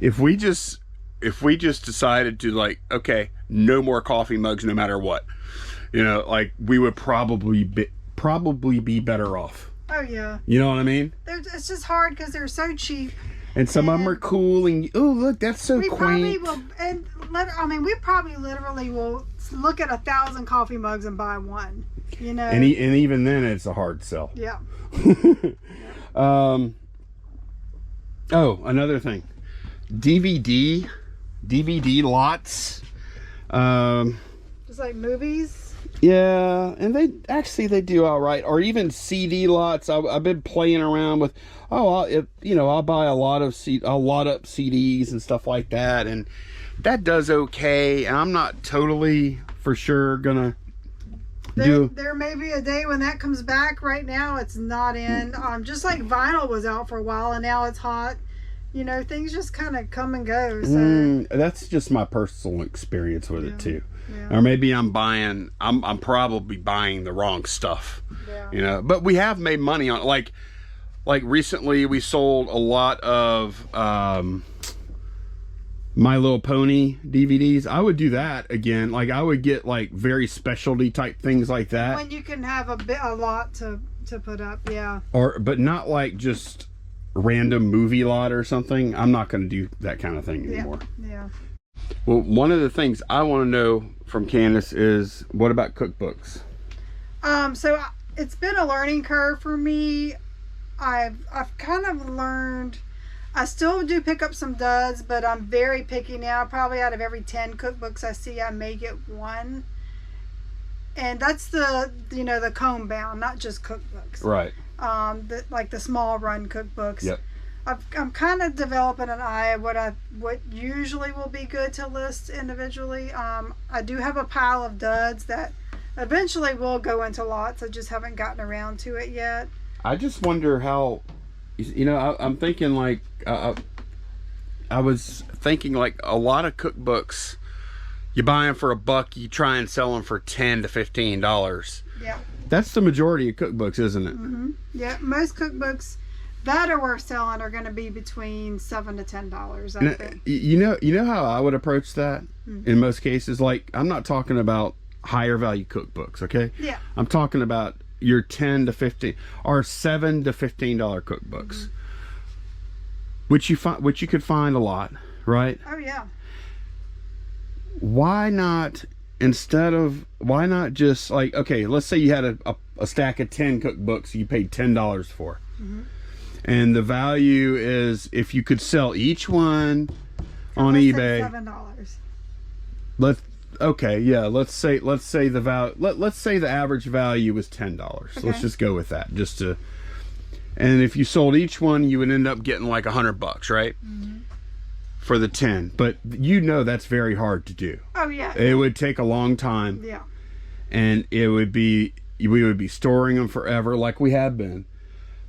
if we just decided to, like, okay, no more coffee mugs no matter what, you know, like, we would probably be better off. Oh yeah. You know what I mean? It's just hard because they're so cheap. And some of them are cool, and oh look, that's so quaint. We probably literally will look at 1,000 coffee mugs and buy one. You know. And even then, it's a hard sell. Yeah. Oh, another thing, DVD lots. Just like movies. Yeah, and they do all right. Or even CD lots. I've been playing around with. I'll buy a lot up CDs and stuff like that, and that does okay. And I'm not totally for sure gonna do. There may be a day when that comes back. Right now, it's not in. Just like vinyl was out for a while, and now it's hot. You know, things just kind of come and go. So. That's just my personal experience with it too. Yeah. Or maybe I'm probably buying the wrong stuff. Yeah. You know, but we have made money on it. Like recently we sold a lot of My Little Pony DVDs. I would do that again. Like I would get like very specialty type things like that. When you can have a lot to put up, yeah. But not like just random movie lot or something. I'm not going to do that kind of thing anymore. Yeah. Well, one of the things I want to know from Candice is, what about cookbooks? So it's been a learning curve for me. I've kind of learned. I still do pick up some duds, but I'm very picky now. Probably out of every 10 cookbooks I see, I may get one. And that's the comb bound, not just cookbooks. Right. Like the small run cookbooks. Yep. I'm kind of developing an eye of what usually will be good to list individually. I do have a pile of duds that eventually will go into lots. I just haven't gotten around to it yet. I just wonder how, I'm thinking like, I was thinking like a lot of cookbooks, you buy them for $1, you try and sell them for $10 to $15. Yeah. That's the majority of cookbooks, isn't it? Mm-hmm. Yeah, most cookbooks that are worth selling are going to be between $7 to $10. I think. You know how I would approach that in most cases. Like, I'm not talking about higher value cookbooks, okay? Yeah. I'm talking about your 10 to 15 or $7 to $15 cookbooks, which you could find a lot, right? Oh yeah. Why not just like, okay, let's say you had a stack of 10 cookbooks you paid $10 for, and the value is, if you could sell each one on eBay, $7. let's say let's say the average value was $10. Okay. Let's just go with that, and if you sold each one, you would end up getting like $100, right? For the 10. But that's very hard to do. Oh yeah. It would take a long time. Yeah. And we would be storing them forever, like we have been.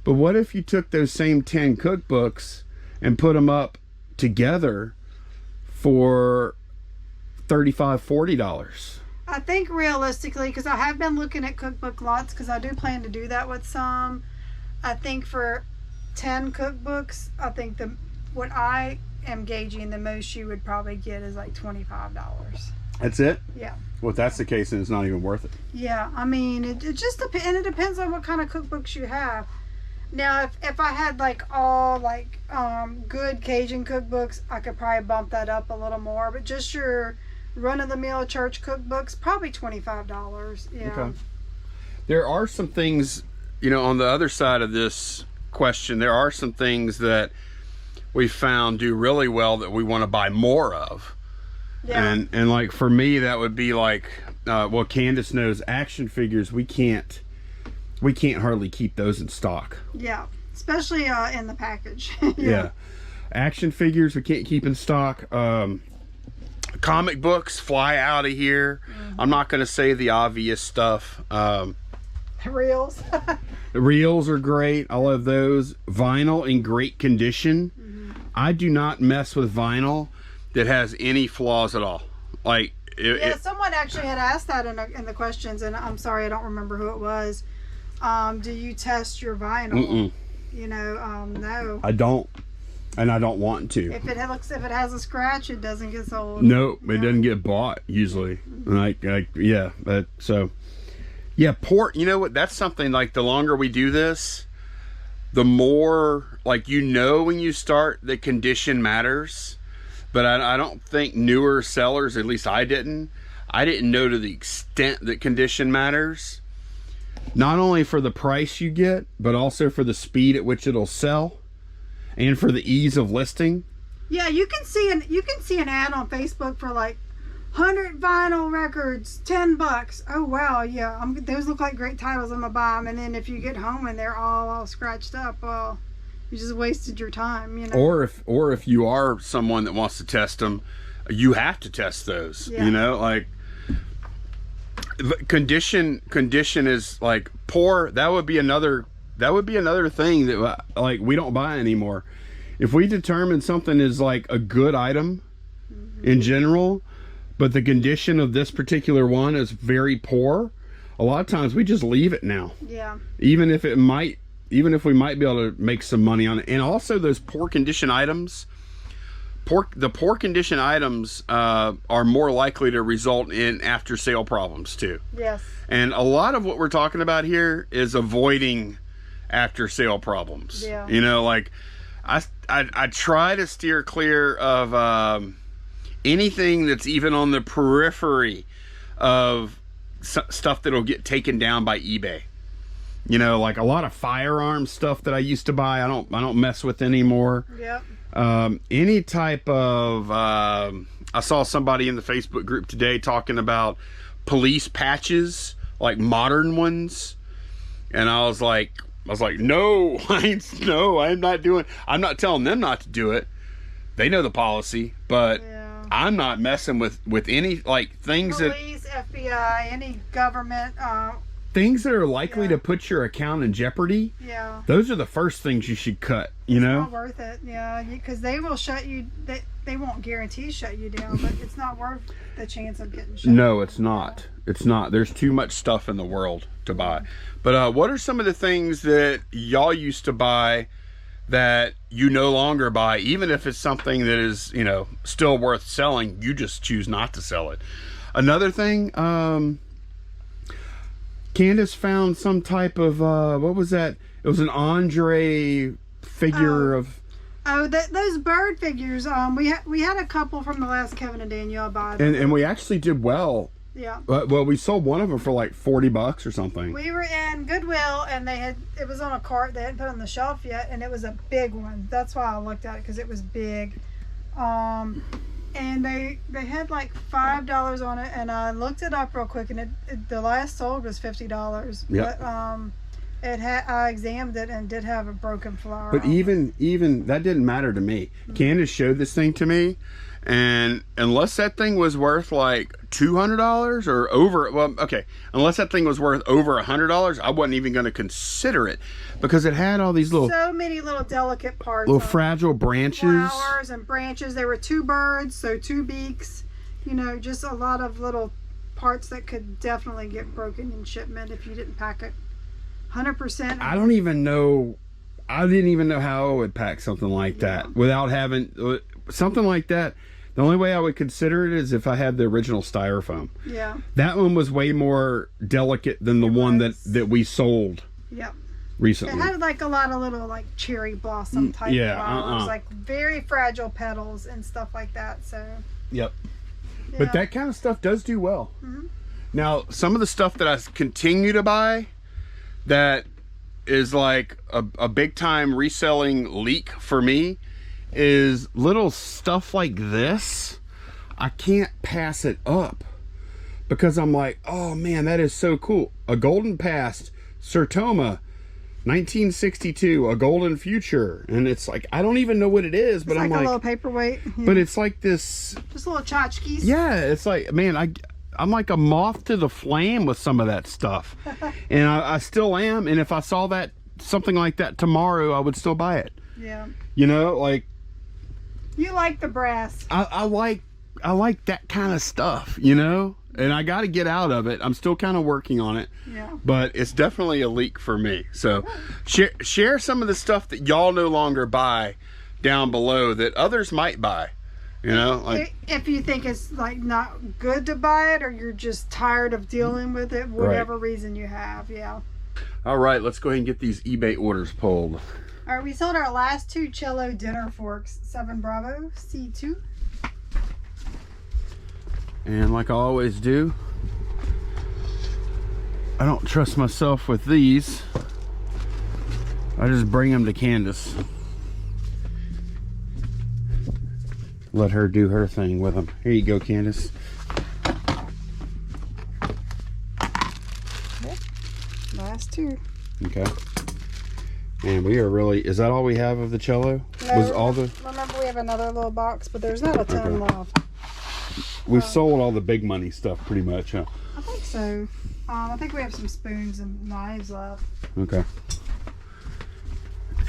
But what if you took those same 10 cookbooks and put them up together for $35, $40? I think realistically, because I have been looking at cookbook lots, because I do plan to do that with some. I think for 10 cookbooks, I think what I am gauging the most you would probably get is like $25. That's it? Yeah. Well, if that's the case, then it's not even worth it. Yeah, I mean, it just depends, and it depends on what kind of cookbooks you have. Now, if I had like all like good Cajun cookbooks, I could probably bump that up a little more. But just your run-of-the-mill church cookbooks, probably $25. Yeah. Okay. There are some things, on the other side of this question, there are some things that we found do really well that we want to buy more of. Yeah. And like for me, that would be like, well, Candice knows action figures. We can't hardly keep those in stock. Yeah, especially in the package. Yeah. Action figures we can't keep in stock. Comic books, fly out of here. I'm not going to say the obvious stuff. Reels. Reels are great. I love those. Vinyl in great condition. I do not mess with vinyl that has any flaws at all. Like, someone actually had asked that in the questions, and I'm sorry, I don't remember who it was. Do you test your vinyl? No. I don't, and I don't want to. If it has a scratch, it doesn't get sold. Nope, it doesn't get bought usually. Poor. You know what? That's something like, the longer we do this, the more like, when you start, the condition matters. But I don't think newer sellers, at least I didn't know to the extent that condition matters. Not only for the price you get, but also for the speed at which it'll sell, and for the ease of listing. Yeah, you can see an ad on Facebook for like 100 vinyl records, $10. Oh wow, yeah, those look like great titles. I'm gonna buy them, and then if you get home and they're all scratched up, well, you just wasted your time, Or if you are someone that wants to test them, you have to test those. Yeah. Like condition is like poor. That would be another thing that like we don't buy anymore. If we determine something is like a good item in general, but the condition of this particular one is very poor, a lot of times we just leave it now. Yeah. Even if we might be able to make some money on it. And also, those poor condition items the poor condition items are more likely to result in after sale problems too. Yes. And a lot of what we're talking about here is avoiding after sale problems. Yeah. You know, like I try to steer clear of anything that's even on the periphery of stuff that'll get taken down by eBay. You know, like a lot of firearm stuff that I used to buy, I don't mess with anymore. Yep. Any type of I saw somebody in the Facebook group today talking about police patches, like modern ones, and I was like, no, I'm not telling them not to do it. They know the policy, but I'm not messing with any like things police, FBI, any government things that are likely to put your account in jeopardy. Yeah. Those are the first things you should cut, you know? It's not worth it. Yeah, because they will shut you, they won't guarantee shut you down, but it's not worth the chance of getting shut down. No, it's not. It's not. There's too much stuff in the world to buy. But what are some of the things that y'all used to buy that you no longer buy, even if it's something that is, you know, still worth selling, you just choose not to sell it? Another thing, Candice found some type of what was that? It was an Andre figure of. Oh, those bird figures. We had a couple from the last Kevin and Danielle buy. And we actually did well. Yeah. Well, we sold one of them for like $40 or something. We were in Goodwill, and it was on a cart. They hadn't put it on the shelf yet, and it was a big one. That's why I looked at it, because it was big. And they had like $5 on it, and I looked it up real quick, and the last sold was $50. Yep. But I examined it and did have a broken flower. But even that didn't matter to me. Candice showed this thing to me, and unless that thing was worth like $200 or over, well, okay, unless that thing was worth over $100, I wasn't even going to consider it, because it had all these so many little delicate parts, little fragile branches, flowers and branches. There were 2 birds, so 2 beaks, you know, just a lot of little parts that could definitely get broken in shipment if you didn't pack it 100%. I didn't even know how I would pack something like that without having something like that. The only way I would consider it is if I had the original styrofoam. Yeah. That one was way more delicate than the one that we sold. Yep. Recently. It had like a lot of little like cherry blossom type flowers, like very fragile petals and stuff like that. So. Yep. Yeah. But that kind of stuff does do well. Mm-hmm. Now, some of the stuff that I continue to buy that is like a big time reselling leak for me is little stuff like this. I can't pass it up because I'm like, oh man, that is so cool. A Golden Past, Sertoma, 1962, a Golden Future. And it's like, I don't even know what it is, but I'm like a little paperweight. Yeah. But it's like this. Just little tchotchkes. Yeah, it's like, man, I'm like a moth to the flame with some of that stuff. And I still am. And if I saw something like that tomorrow, I would still buy it. Yeah. You know, like. You like the brass. I like that kind of stuff, you know? And I got to get out of it. I'm still kind of working on it. Yeah. But it's definitely a leak for me. So share some of the stuff that y'all no longer buy down below that others might buy. You know, like if you think it's like not good to buy it, or you're just tired of dealing with it, whatever reason you have. Yeah. All right, let's go ahead and get these eBay orders pulled. All right, we sold our last 2 cello dinner forks, 7 Bravo C2. And like I always do, I don't trust myself with these. I just bring them to Candice. Let her do her thing with them. Here you go, Candice. Yep. Last 2. Okay. And we are really, is that all we have of the cello? No, remember we have another little box, but there's not a ton left. We've sold all the big money stuff pretty much, huh? I think so. I think we have some spoons and knives left. Okay.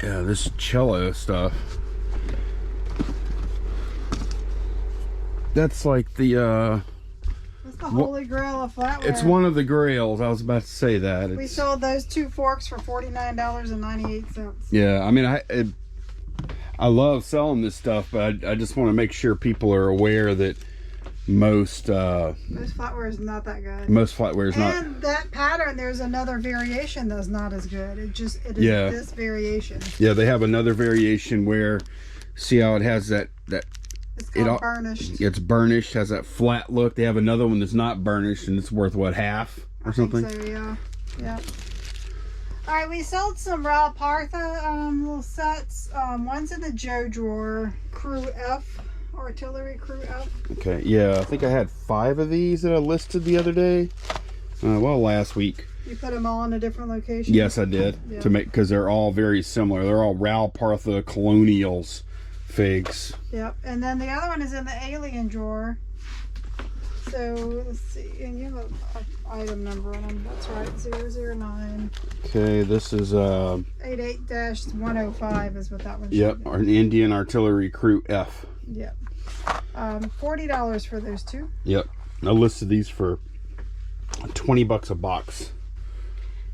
Yeah, this cello stuff. That's like the it's the holy grail of flatware. It's one of the grails. I was about to say that. We sold those 2 forks for $49.98. Yeah, I mean, I love selling this stuff, but I just want to make sure people are aware that most flatware is not that good. Most flatware is not. And that pattern, there's another variation that's not as good. It is this variation. Yeah, they have another variation where, see how it has that it's called burnished. It's burnished, has that flat look. They have another one that's not burnished, and it's worth what, half or something? I think so, yeah. Yeah. All right, we sold some Raw Partha little sets. One's in the Joe drawer, Crew F, Artillery Crew F. Okay, yeah, I think I had 5 of these that I listed the other day. Well, last week. You put them all in a different location? Yes, I did. Yeah. Because they're all very similar. They're all Raw Partha Colonials figs. Yep, and then the other one is in the Alien drawer. So let's see, and you have an item number on them. That's right, 009. Okay, this is 88-105 is what that one. Yep, an Indian Artillery Crew F. Yep. $40 for those 2. Yep, I listed these for $20 a box.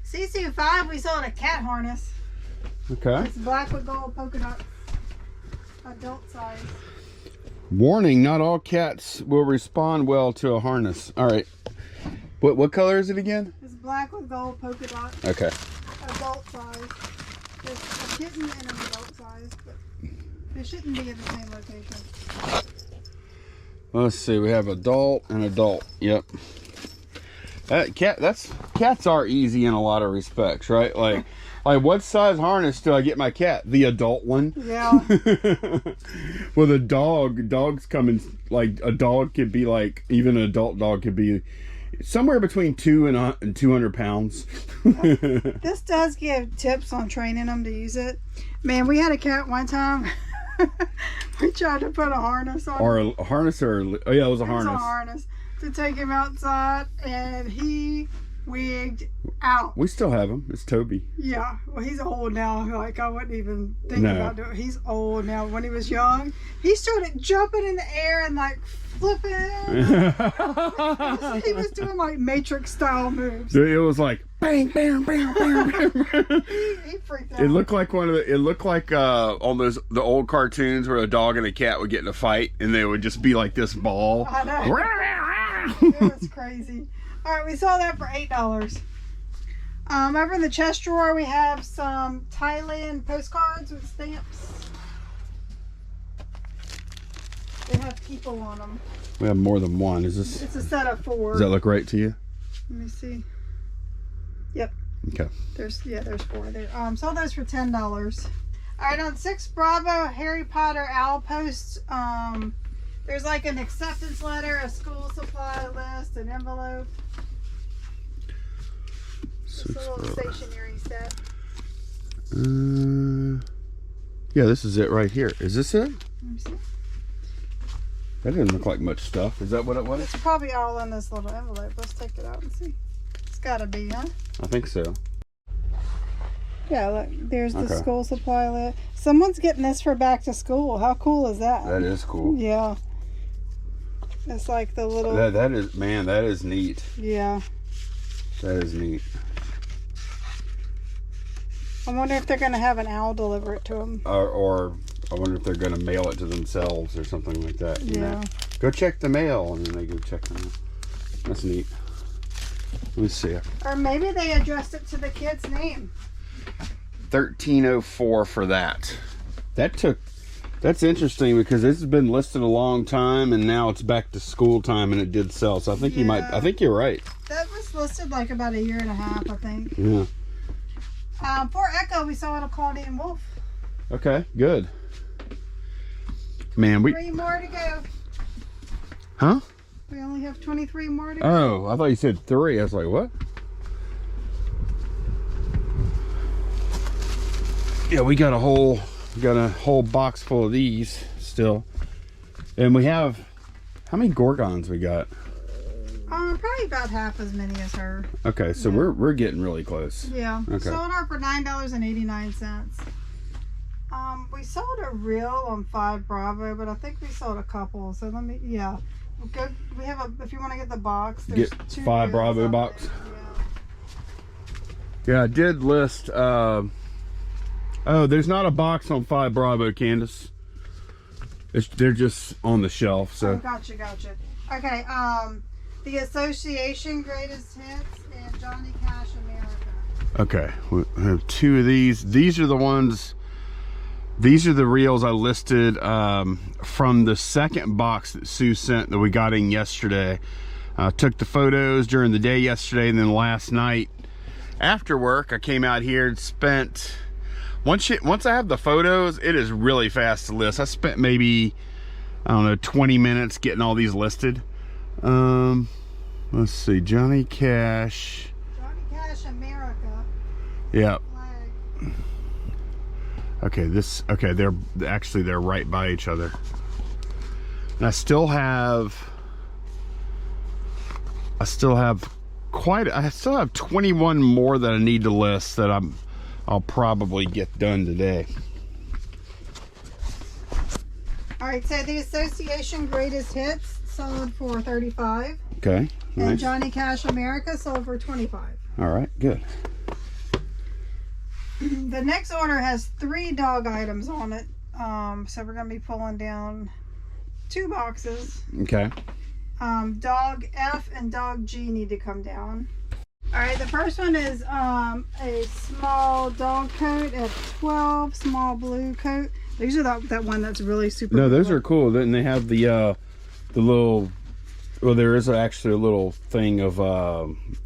CC5, we sold a cat harness. Okay. It's black with gold polka dot. Adult size. Warning, not all cats will respond well to a harness. All right. What color is it again? It's black with gold polka dot. Okay. Adult size. There's a kitten and an adult size, but they shouldn't be in the same location. Let's see. We have adult and adult. Yep. Cats are easy in a lot of respects, right? Like what size harness do I get my cat? The adult one? Yeah. Well, dogs come in, like, a dog could be like, even an adult dog could be somewhere between 200 and 200 pounds. This does give tips on training them to use it. Man, we had a cat one time. We tried to put a harness on him. A harness oh yeah, it was a harness. It was a harness to take him outside, and he wigged out. We still have him. It's Toby. Yeah, well, he's old now. Like, I wouldn't even think about doing it. He's old now. When he was young, he started jumping in the air and like flipping. He was doing like Matrix style moves. It was like bang, bang, bang, bang, bang. He freaked out. It looked like on the old cartoons where a dog and a cat would get in a fight, and they would just be like this ball. I know. It was crazy. All right, we saw that for $8. Over in the chest drawer, we have some Thailand postcards with stamps. They have people on them. We have more than one. Is this? It's a set of 4. Does that look right to you? Let me see. Yep. Okay. There's 4 there. Sold those for $10. All right, on 6 Bravo Harry Potter owl posts. There's like an acceptance letter, a school supply list, an envelope. It's a little stationery set. Yeah, this is it right here. Is this it? Let me see. That didn't look like much stuff. Is that what it was? It's probably all in this little envelope. Let's take it out and see. It's gotta be, huh? I think so. Yeah, look, there's the school supply list. Someone's getting this for back to school. How cool is that? That is cool. Yeah. It's like the little... That is, man, that is neat. Yeah. That is neat. I wonder if they're going to have an owl deliver it to them. Or I wonder if they're going to mail it to themselves or something like that. You yeah. know? Go check the mail, and then they go check the mail. That's neat. Let me see. Or maybe they addressed it to the kid's name. $13.04 for that. That's interesting because this has been listed a long time, and now it's back to school time, and it did sell. So I think I think you're right. That was listed like about 1.5 years, I think. Yeah. For Echo, we saw it a Claudine Wolf. Okay, good. Man, 3 more to go. Huh? We only have 23 more to go. Oh, I thought you said 3. I was like, what? Yeah, we got a whole box full of these still. And we have, how many Gorgons we got? Probably about half as many as her. Okay, so yeah. we're getting really close. Yeah. Okay. Sold her for $9.89. We sold a reel on 5 Bravo, but I think we sold a couple. So let me, yeah. Go. We have if you want to get the box, there's get 2 5 Bravo box. Yeah, I did list Oh, there's not a box on 5 Bravo, Candice. They're just on the shelf. So. Oh, gotcha. Okay. The Association Greatest Hits and Johnny Cash America. Okay, we have 2 of these. These are the ones. These are the reels I listed from the second box that Sue sent that we got in yesterday. Took the photos during the day yesterday, and then last night after work I came out here and spent, once I have the photos, it is really fast to list. I spent maybe, I don't know, 20 minutes getting all these listed. Let's see, Johnny Cash America. Yeah. Okay, they're right by each other. And I still have 21 more that I need to list that I'll probably get done today. All right, so the Association Greatest Hits sold for $35. Okay. Nice. And Johnny Cash America sold for $25. All right, good. The next order has 3 dog items on it. So we're gonna be pulling down 2 boxes. Okay. Dog F and dog G need to come down. All right, the first one is a small dog coat at 12, small blue coat. These are that one that's really super. No, those are cool. Then they have the little. Well, there is actually a little thing of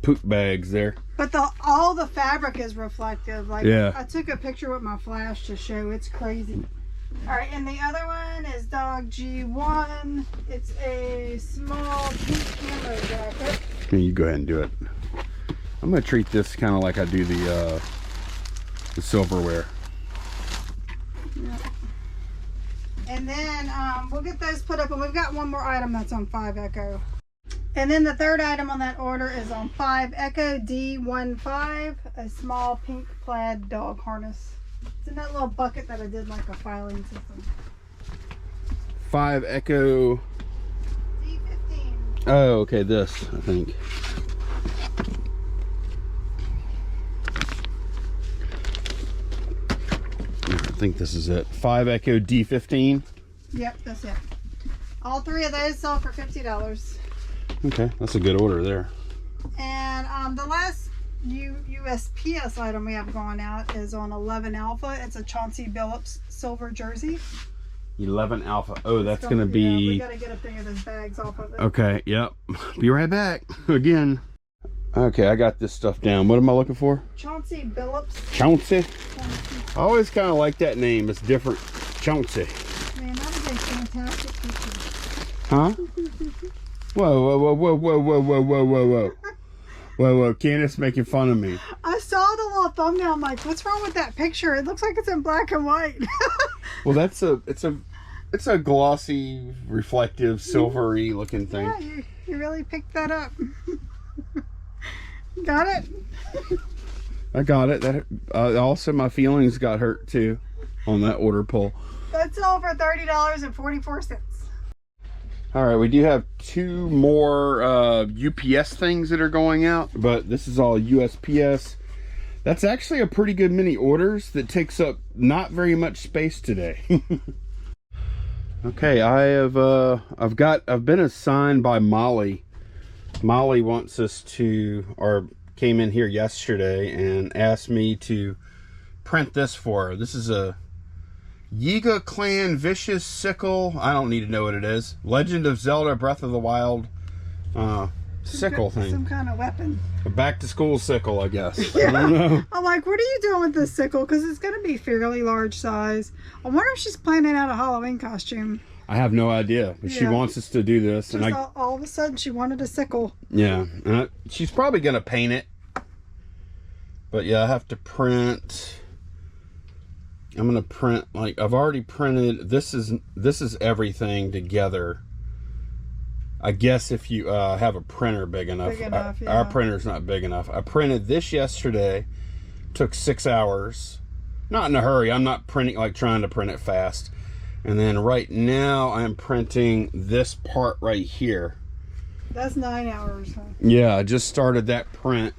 poop bags there. But all the fabric is reflective. Like, yeah. I took a picture with my flash to show. It's crazy. All right, and the other one is dog G1. It's a small pink camo jacket. Here, you go ahead and do it. I'm gonna treat this kind of like I do the silverware. Yeah. And then we'll get those put up, and we've got one more item that's on 5 Echo. And then the third item on that order is on 5 Echo D15, a small pink plaid dog harness. It's in that little bucket that I did like a filing system. 5 Echo D15. Oh, okay, this, I think. I think this is it. 5 Echo D15. Yep, that's it. All 3 of those sell for $50. Okay, that's a good order there. And the last USPS item we have going out is on 11 Alpha. It's a Chauncey Billups silver jersey. 11 Alpha. Oh, that's going to be... Yeah, we got to get a thing of those bags off of it. Okay, yep. Be right back. Again. Okay, I got this stuff down. What am I looking for? Chauncey Billups. Chauncey? I always kind of like that name. It's different. Chauncey. Man, that is a fantastic picture. Huh? Whoa, whoa, whoa, whoa, whoa, whoa, whoa, whoa, whoa. Whoa, Candice making fun of me. I saw the little thumbnail. I'm like, what's wrong with that picture? It looks like it's in black and white. Well, it's a glossy, reflective, silvery looking thing. Yeah, you really picked that up. Got it? I got it. That also my feelings got hurt too on that order pull. That's all for $30.44. All right, we do have 2 more UPS things that are going out, but this is all USPS. That's actually a pretty good many orders that takes up not very much space today. Okay, I've been assigned by Molly. Molly wants us to, or came in here yesterday and asked me to print this for her. This is a Yiga Clan Vicious Sickle. I don't need to know what it is. Legend of Zelda Breath of the Wild sickle thing. Some kind of weapon. A back to school sickle, I guess. Yeah. I don't know. I'm like, what are you doing with this sickle? Because it's going to be fairly large size. I wonder if she's planning out a Halloween costume. I have no idea, but she wants us to do this. Just all of a sudden, she wanted a sickle. Yeah, she's probably going to paint it. But yeah, I have to print. I'm going to print, like, I've already printed. This is everything together. I guess if you have a printer big enough. Yeah. Our printer's not big enough. I printed this yesterday. Took 6 hours. Not in a hurry. I'm not printing, like, trying to print it fast. And then right now I'm printing this part right here. That's 9 hours, huh? Yeah, I just started that print.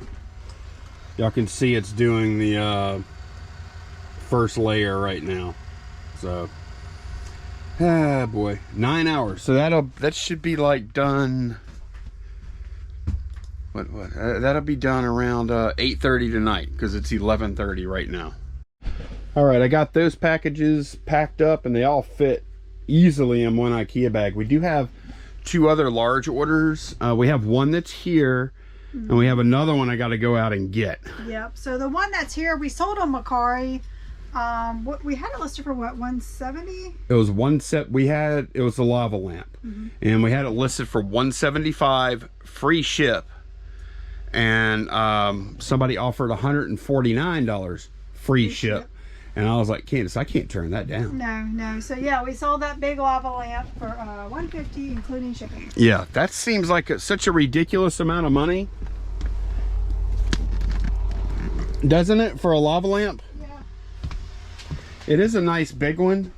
Y'all can see it's doing the first layer right now. So, ah boy, 9 hours. So that should be like done. That'll be done around 8:30 tonight, because it's 11:30 right now. All right, I got those packages packed up, and they all fit easily in one IKEA bag. We do have 2 other large orders. We have one that's here, and we have another one I got to go out and get. Yep. So the one that's here, we sold on Macari. We had it listed for what, 170? It was it was a lava lamp, and we had it listed for 175 free ship, and somebody offered $149 free ship. And I was like, Candice, I can't turn that down. No. So yeah, we sold that big lava lamp for $150, including shipping. Yeah, that seems like such a ridiculous amount of money, doesn't it, for a lava lamp? Yeah. It is a nice big one.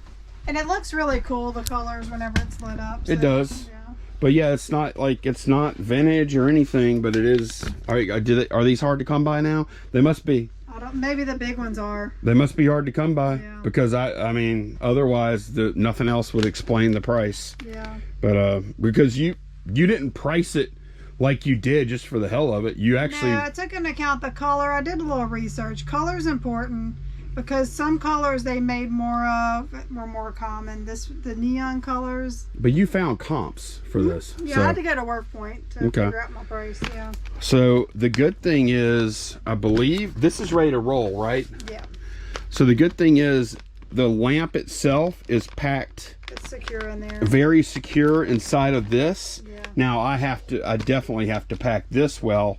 And it looks really cool, the colors, whenever it's lit up. So, it does. Yeah. But yeah, it's not vintage or anything, but it is. Are these hard to come by now? They must be. Maybe the big ones are. They must be hard to come by, yeah. Because I mean, otherwise nothing else would explain the price. Yeah. But because you didn't price it like you did just for the hell of it. You actually. Yeah, I took into account the color. I did a little research. Color's important, because some colors they made more of were more common. The neon colors. But you found comps for this. Yeah, so. I had to go to WorkPoint to figure out my price. Yeah. So the good thing is, I believe this is ready to roll, right? Yeah. So the good thing is the lamp itself is packed. It's secure in there. Very secure inside of this. Yeah. Now I definitely have to pack this well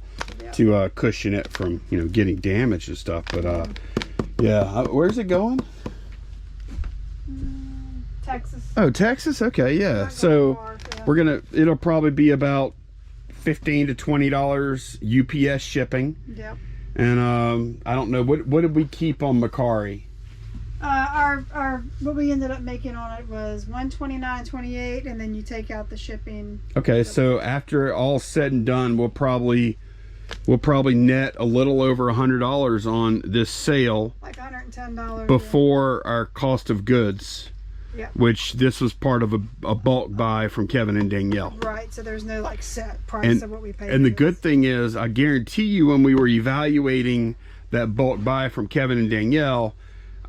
to cushion it from getting damaged and stuff. But yeah, where's it going? Texas. Oh, Texas. Okay, yeah. So it'll probably be about $15 to $20 UPS shipping. Yep. And I don't know, what did we keep on Macari? Our what we ended up making on it was $129.28, and then you take out the shipping. Okay, so after all's said and done, we'll probably net a little over $100 on this sale. Like $110 before our cost of goods. Yeah. Which this was part of a bulk buy from Kevin and Danielle. Right, so there's no like set price of what we paid. And the good thing is, I guarantee you, when we were evaluating that bulk buy from Kevin and Danielle,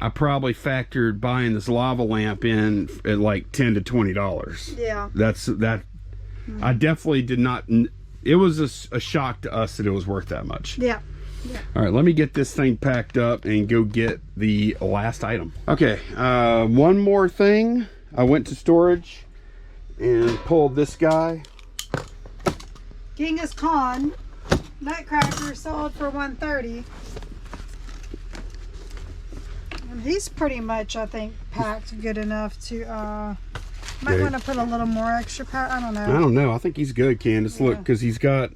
I probably factored buying this lava lamp in at like $10 to $20. Yeah. That. I definitely did not. It was a shock to us that it was worth that much. Yeah. Yeah. All right, let me get this thing packed up and go get the last item. Okay, one more thing. I went to storage and pulled this guy. Genghis Khan Nutcracker sold for $130. And he's pretty much, I think, packed good enough to might want to put a little more extra pack. I don't know. I think he's good, Candice. Look, because he's got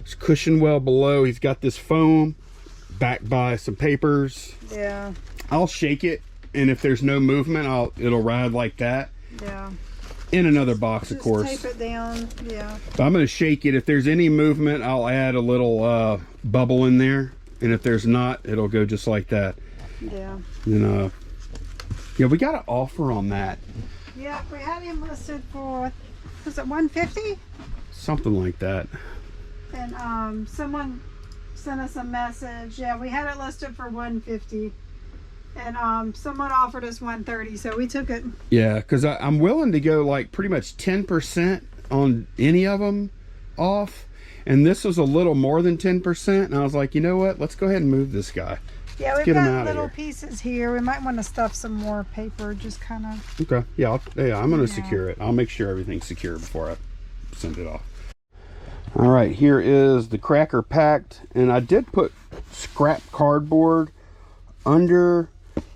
his cushion well below. He's got this foam backed by some papers. Yeah. I'll shake it, and if there's no movement, it'll ride like that. Yeah. In another box, just of course. Tape it down. Yeah. But I'm going to shake it. If there's any movement, I'll add a little bubble in there, and if there's not, it'll go just like that. Yeah. And yeah, we got an offer on that. Yeah, we had him listed for, was it $150? Something like that. And someone sent us a message. Yeah, we had it listed for $150, and someone offered us $130, so we took it. Yeah, because I'm willing to go like pretty much 10% on any of them off, and this was a little more than 10%, and I was like, you know what, let's go ahead and move this guy. Yeah, we've got little pieces here. We might want to stuff some more paper, just kind of. Okay, yeah, I'm going to secure it. I'll make sure everything's secure before I send it off. All right, here is the cracker packed, and I did put scrap cardboard under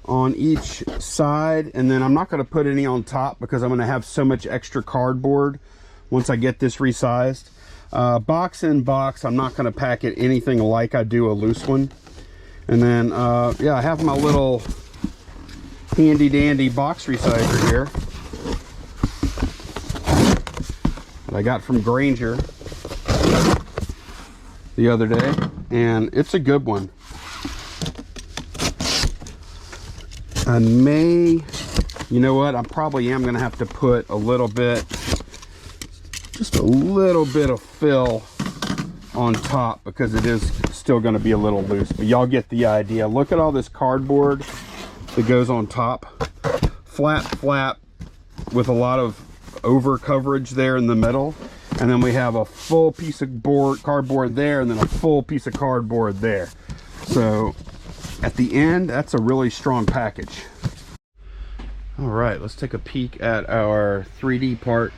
on each side, and then I'm not going to put any on top because I'm going to have so much extra cardboard once I get this resized. Box in box, I'm not going to pack it anything like I do a loose one. And then yeah, I have my little handy dandy box resizer here that I got from Granger the other day, and it's a good one. I may, you know what, I probably am gonna have to put a little bit, just a little bit of fill on top, because it is still gonna be a little loose, but y'all get the idea. Look at all this cardboard that goes on top. Flat with a lot of over coverage there in the middle, and then we have a full piece of cardboard there, and then a full piece of cardboard there. So at the end, that's a really strong package. All right, let's take a peek at our 3D part.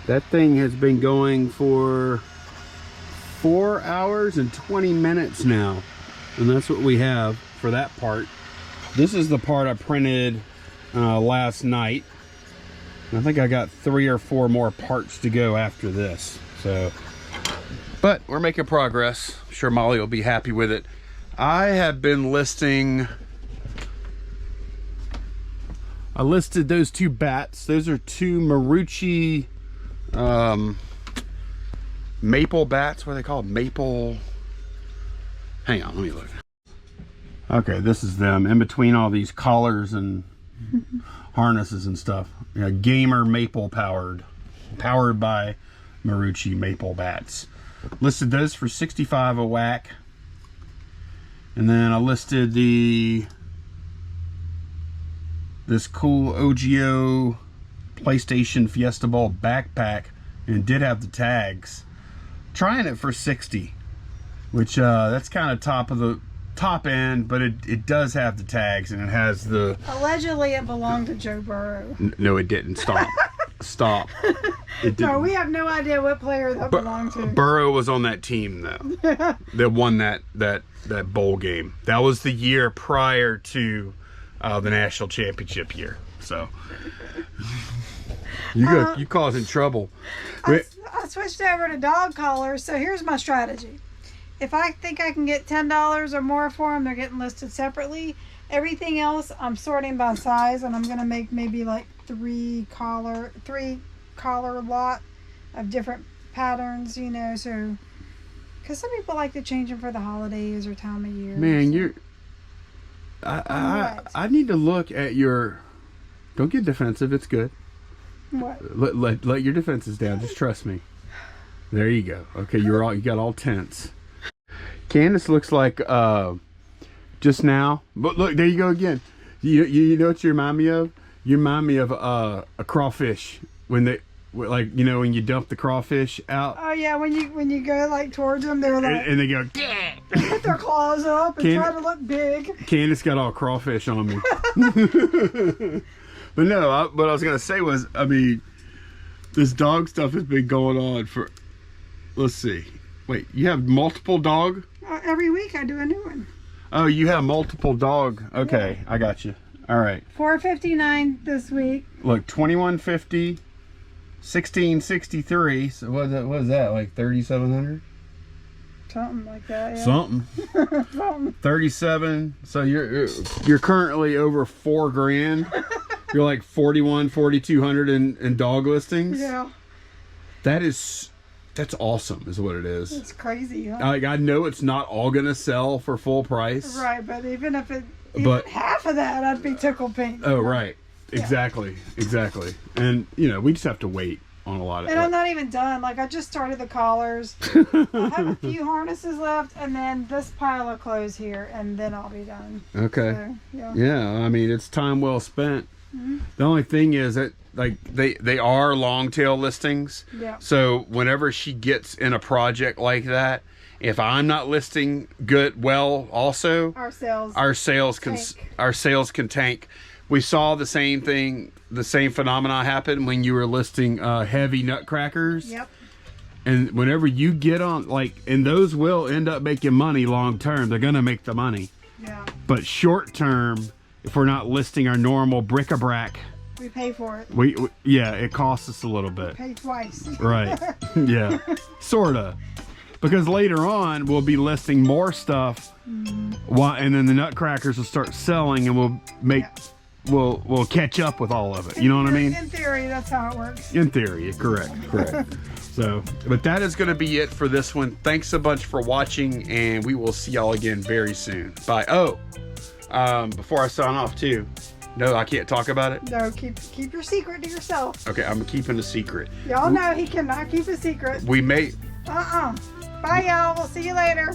That thing has been going for 4 hours and 20 minutes now, and that's what we have for that part. This is the part I printed last night. I think I got 3 or 4 more parts to go after this. So, but we're making progress. I'm sure Molly will be happy with it. I have been listing, I listed those 2 bats. Those are 2 Marucci maple bats. What are they called? Maple, hang on, let me look. Okay, this is them in between all these collars and harnesses and stuff. Yeah, gamer maple powered by Marucci maple bats. Listed those for $65 a whack. And then I listed this cool OGO PlayStation Fiesta Ball backpack, and it did have the tags. Trying it for $60, which that's kind of top end, but it does have the tags, and it has the, allegedly it belonged to Joe Burrow. No, it didn't. Stop. Stop. It didn't. No, we have no idea what player that belonged to. Burrow was on that team though. That won that bowl game. That was the year prior to the national championship year. So you causing trouble. I switched over to dog collars, so here's my strategy. If I think I can get $10 or more for them, they're getting listed separately. Everything else I'm sorting by size, and I'm gonna make maybe like 3 collar lot of different patterns, you know, so because some people like to change them for the holidays or time of year. Man, so. you're I need to look at your, don't get defensive, it's good. What? Let your defenses down, just trust me. There you go. Okay, you got all tense. Candice looks like just now, but look, there you go again. You know what you remind me of? You remind me of a crawfish when they, like, you know, when you dump the crawfish out. Oh yeah, when you go like towards them, they're like, and they go put their claws up and try to look big. Candice got all crawfish on me. But no, what I was gonna say was, I mean, this dog stuff has been going on for, let's see. Wait, you have multiple dog? Every week I do a new one. Oh, you have multiple dog. Okay, yeah. I got you. All right. $4.59 this week. Look, $21.50, $16.63. So what is that? Like 3,700? Something like that. Yeah. Something. Something. 37. So you're currently over $4,000. You're like 4,200 in dog listings. Yeah. That's awesome, is what it is. It's crazy. Huh? I know it's not all gonna sell for full price. Right, but even if half of that, I'd be tickled pink. Oh, right. Yeah. Exactly. And you know, we just have to wait on a lot of. And I'm not even done. Like, I just started the collars. I have a few harnesses left, and then this pile of clothes here, and then I'll be done. Okay. So, yeah. Yeah. I mean, it's time well spent. Mm-hmm. The only thing is that, like, they are long tail listings. Yeah. So whenever she gets in a project like that, if I'm not listing well, also our sales can tank. We saw the same thing, the same phenomena happen when you were listing heavy nutcrackers. Yep. And whenever you get on, like, and those will end up making money long term. They're gonna make the money. Yeah. But short term, if we're not listing our normal bric-a-brac, we pay for it. We yeah, it costs us a little bit. Pay twice. Right. Yeah. Sorta. Because later on we'll be listing more stuff, and then the nutcrackers will start selling, and we'll catch up with all of it. You know what I mean? In theory, that's how it works. In theory, correct. So, but that is going to be it for this one. Thanks a bunch for watching, and we will see y'all again very soon. Bye. Oh, Before I sign off too. No, I can't talk about it. No, keep your secret to yourself. Okay, I'm keeping a secret. Y'all know he cannot keep a secret. We may. Bye, y'all. We'll see you later.